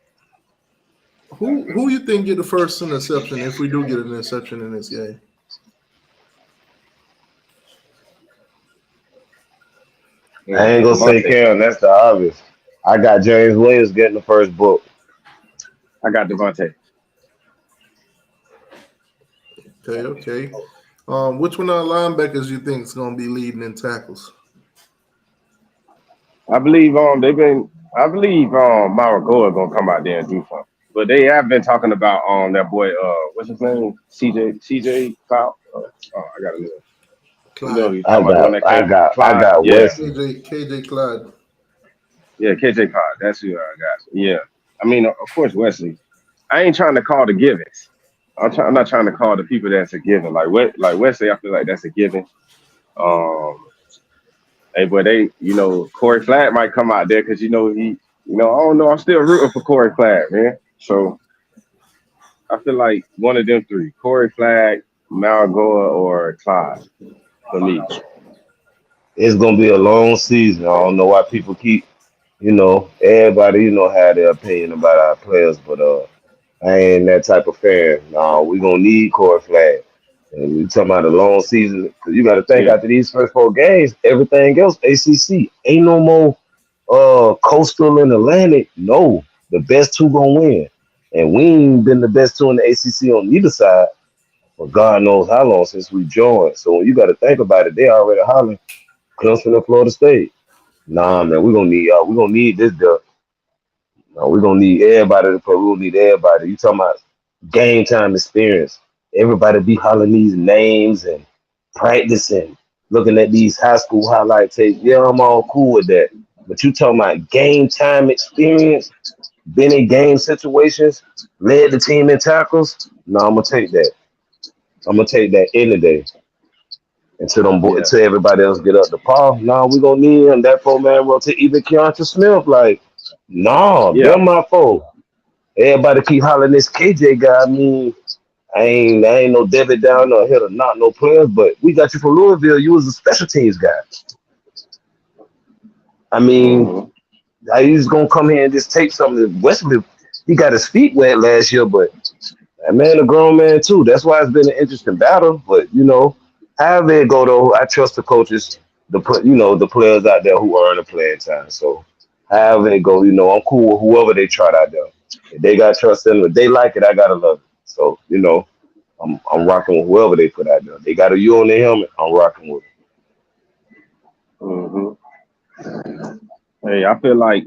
Who you think get the first interception if we do get an interception in this game? I ain't gonna say Cam. That's the obvious. I got James Williams getting the first book. I got Devontae. Okay. Which one of the linebackers you think is gonna be leading in tackles? I believe Maragoa gonna come out there and do something. But they have been talking about that boy, what's his name? CJ Cloud. Oh, I got a new one. I got West. KJ Clyde. Yeah, KJ Clyde. That's who I got. Yeah. I mean, of course, Wesley. I ain't trying to call the givens. I'm not trying to call the people that's a given. Like Wesley, I feel like that's a given. Hey, but Corey Flatt might come out there because I don't know. I'm still rooting for Corey Flatt, man. So I feel like one of them three: Corey Flatt, Maragoa, or Clyde. For me, it's gonna be a long season. I don't know why people keep, everybody, have their opinion about our players, but I ain't that type of fan. No, we gonna need Corey Flatt. And we talking about a long season, because you got to think after these first 4 games, everything else ACC ain't no more Coastal and Atlantic. No, the best 2 gonna win, and we ain't been the best 2 in the ACC on either side for God knows how long since we joined. So when you got to think about it, they already hollering Clemson and Florida State. Nah, man, we gonna need this duck. No, we gonna need everybody to play. We gonna need everybody. You talking about game time experience? Everybody be hollering these names and practicing, looking at these high school highlight tapes. Yeah, I'm all cool with that. But you talking about game time experience, been in game situations, led the team in tackles? No, I'm gonna take that. I'm gonna take that any day. Until everybody else get up to par. No, we gonna need him. That 4-man roll to even Keonta Smith. Like, no, they're my foe. Everybody keep hollering this KJ guy. I mean, I ain't no David down or hit or not no players, but we got you from Louisville. You was a special teams guy. I mean, he's gonna come here and just take something. Wesley, he got his feet wet last year, but that man a grown man too. That's why it's been an interesting battle. But however it go though, I trust the coaches to put the players out there who earn the playing time. So however it go, I'm cool with whoever they trot out there. If they got trust in them, if they like it, I gotta love it. So I'm rocking with whoever they put out there. They got a U on their helmet. I'm rocking with it. Hey, I feel like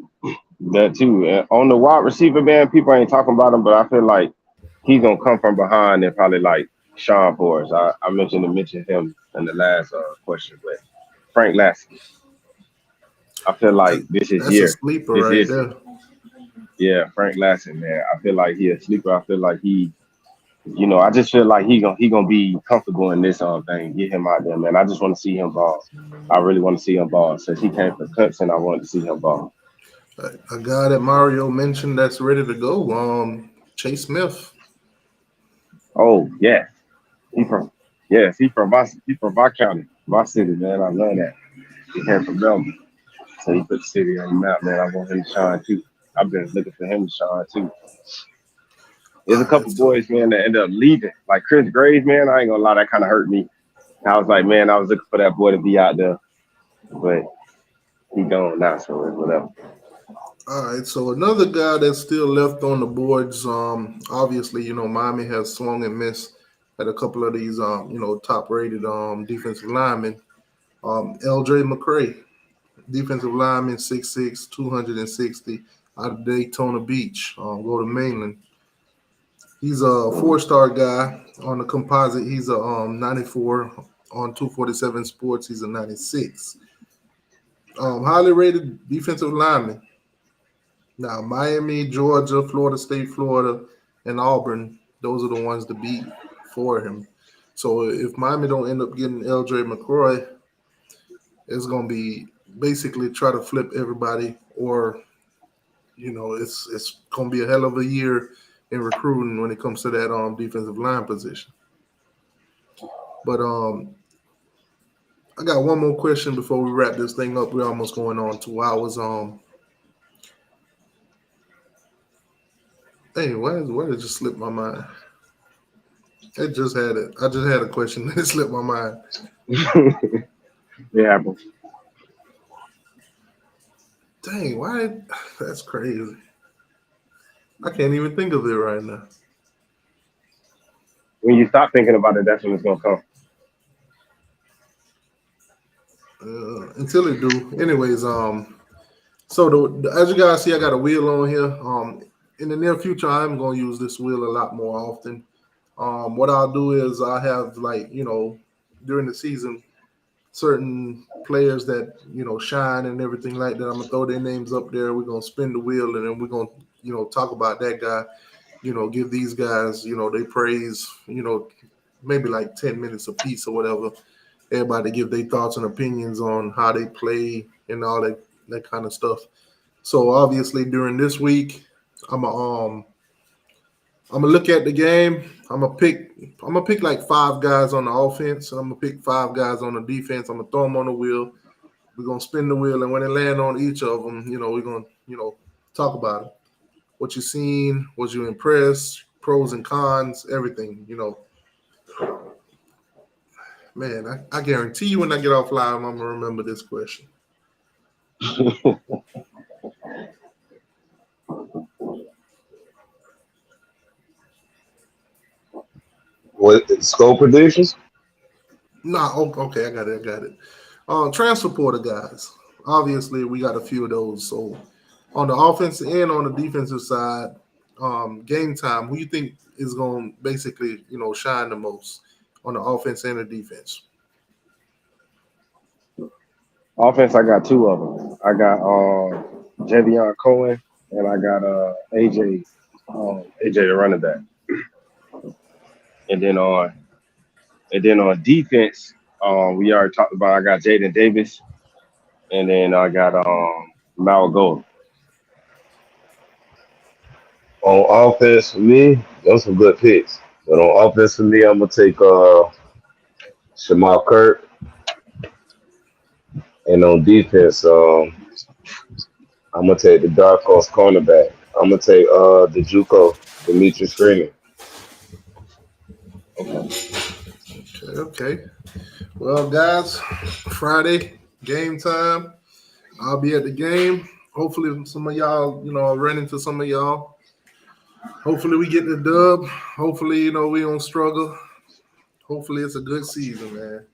that too. On the wide receiver, man, people ain't talking about him, but I feel like he's gonna come from behind and probably like Sean Forrest. I mentioned him in the last question, but Frank Lassie. I feel like this is year. That's a sleeper right there. Yeah, Frank Lassie, man. I feel like he a sleeper. I feel like I just feel like he gonna be comfortable in this thing. Get him out there, man. I just want to see him ball. I really want to see him ball. Since he came from Clemson, I wanted to see him ball. A guy that Mario mentioned that's ready to go. Chase Smith. Oh yeah, he from my county, my city, man. I love that. He came from Melbourne, so he put the city on the map, man. I want him to shine too. I've been looking for him to shine too. There's a couple boys, man, that end up leaving. Like Chris Graves, man, I ain't gonna lie, that kind of hurt me. I was like, man, I was looking for that boy to be out there, but he gone now, so whatever. All right, so another guy that's still left on the boards. Obviously, Miami has swung and missed at a couple of these, top-rated defensive linemen. L.J. McCray, defensive lineman, 6'6", 260, out of Daytona Beach. Go to Mainland. He's a 4-star guy on the composite. He's a 94 on 247 Sports. He's a 96. Highly rated defensive lineman. Now, Miami, Georgia, Florida State, Florida, and Auburn, those are the ones to beat for him. So if Miami don't end up getting LJ McCroy, it's going to be basically try to flip everybody, or, it's going to be a hell of a year in recruiting when it comes to that defensive line position. But I got one more question before we wrap this thing up. We're almost going on 2 hours. Hey, why did it just slip my mind? It just had it. I just had a question that slipped my mind. It happens. Dang, why? That's crazy. I can't even think of it right now. When you stop thinking about it, that's when it's gonna come. Until it do. Anyways, so as you guys see, I got a wheel on here. In the near future, I'm gonna use this wheel a lot more often. What I'll do is I have during the season, certain players that shine and everything like that. I'm gonna throw their names up there. We're gonna spin the wheel, and then we're gonna talk about that guy. Give these guys they praise. Maybe like 10 minutes a piece or whatever. Everybody give their thoughts and opinions on how they play and all that kind of stuff. So obviously during this week, I'm gonna look at the game. I'm gonna pick like 5 guys on the offense, and I'm gonna pick 5 guys on the defense. I'm gonna throw them on the wheel. We're gonna spin the wheel, and when they land on each of them, we're gonna talk about it. What you seen? Was you impressed? Pros and cons, everything. Man, I guarantee you when I get off live, I'm gonna remember this question. What score predictions? Nah, okay, I got it. Transfer portal guys. Obviously, we got a few of those. So on the offensive and on the defensive side, game time, who you think is going to basically, shine the most on the offense and the defense? Offense, I got 2 of them. I got Javion Cohen, and I got AJ the running back. And then on defense, we already talked about. I got Jaden Davis, and then I got Mal Gold. On offense for me, those some good picks. But on offense for me, I'm gonna take Shamal Kirk. And on defense, I'm gonna take the dark horse cornerback. I'm gonna take the JUCO, Demetrius Green. Okay. Well, guys, Friday game time. I'll be at the game. Hopefully, some of y'all, I'll run into some of y'all. Hopefully, we get the dub. Hopefully, we don't struggle. Hopefully, it's a good season, man.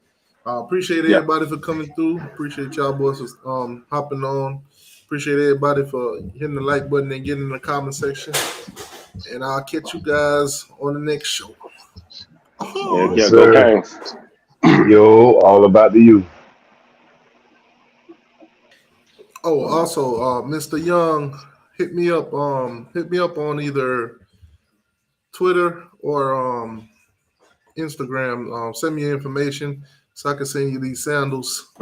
I appreciate everybody for coming through. Appreciate y'all boys for hopping on. Appreciate everybody for hitting the like button and getting in the comment section. And I'll catch you guys on the next show. Yes, go Kings. Yo, all about the you. Oh, also, Mr. Young, hit me up on either Twitter or Instagram. Send me your information so I can send you these sandals.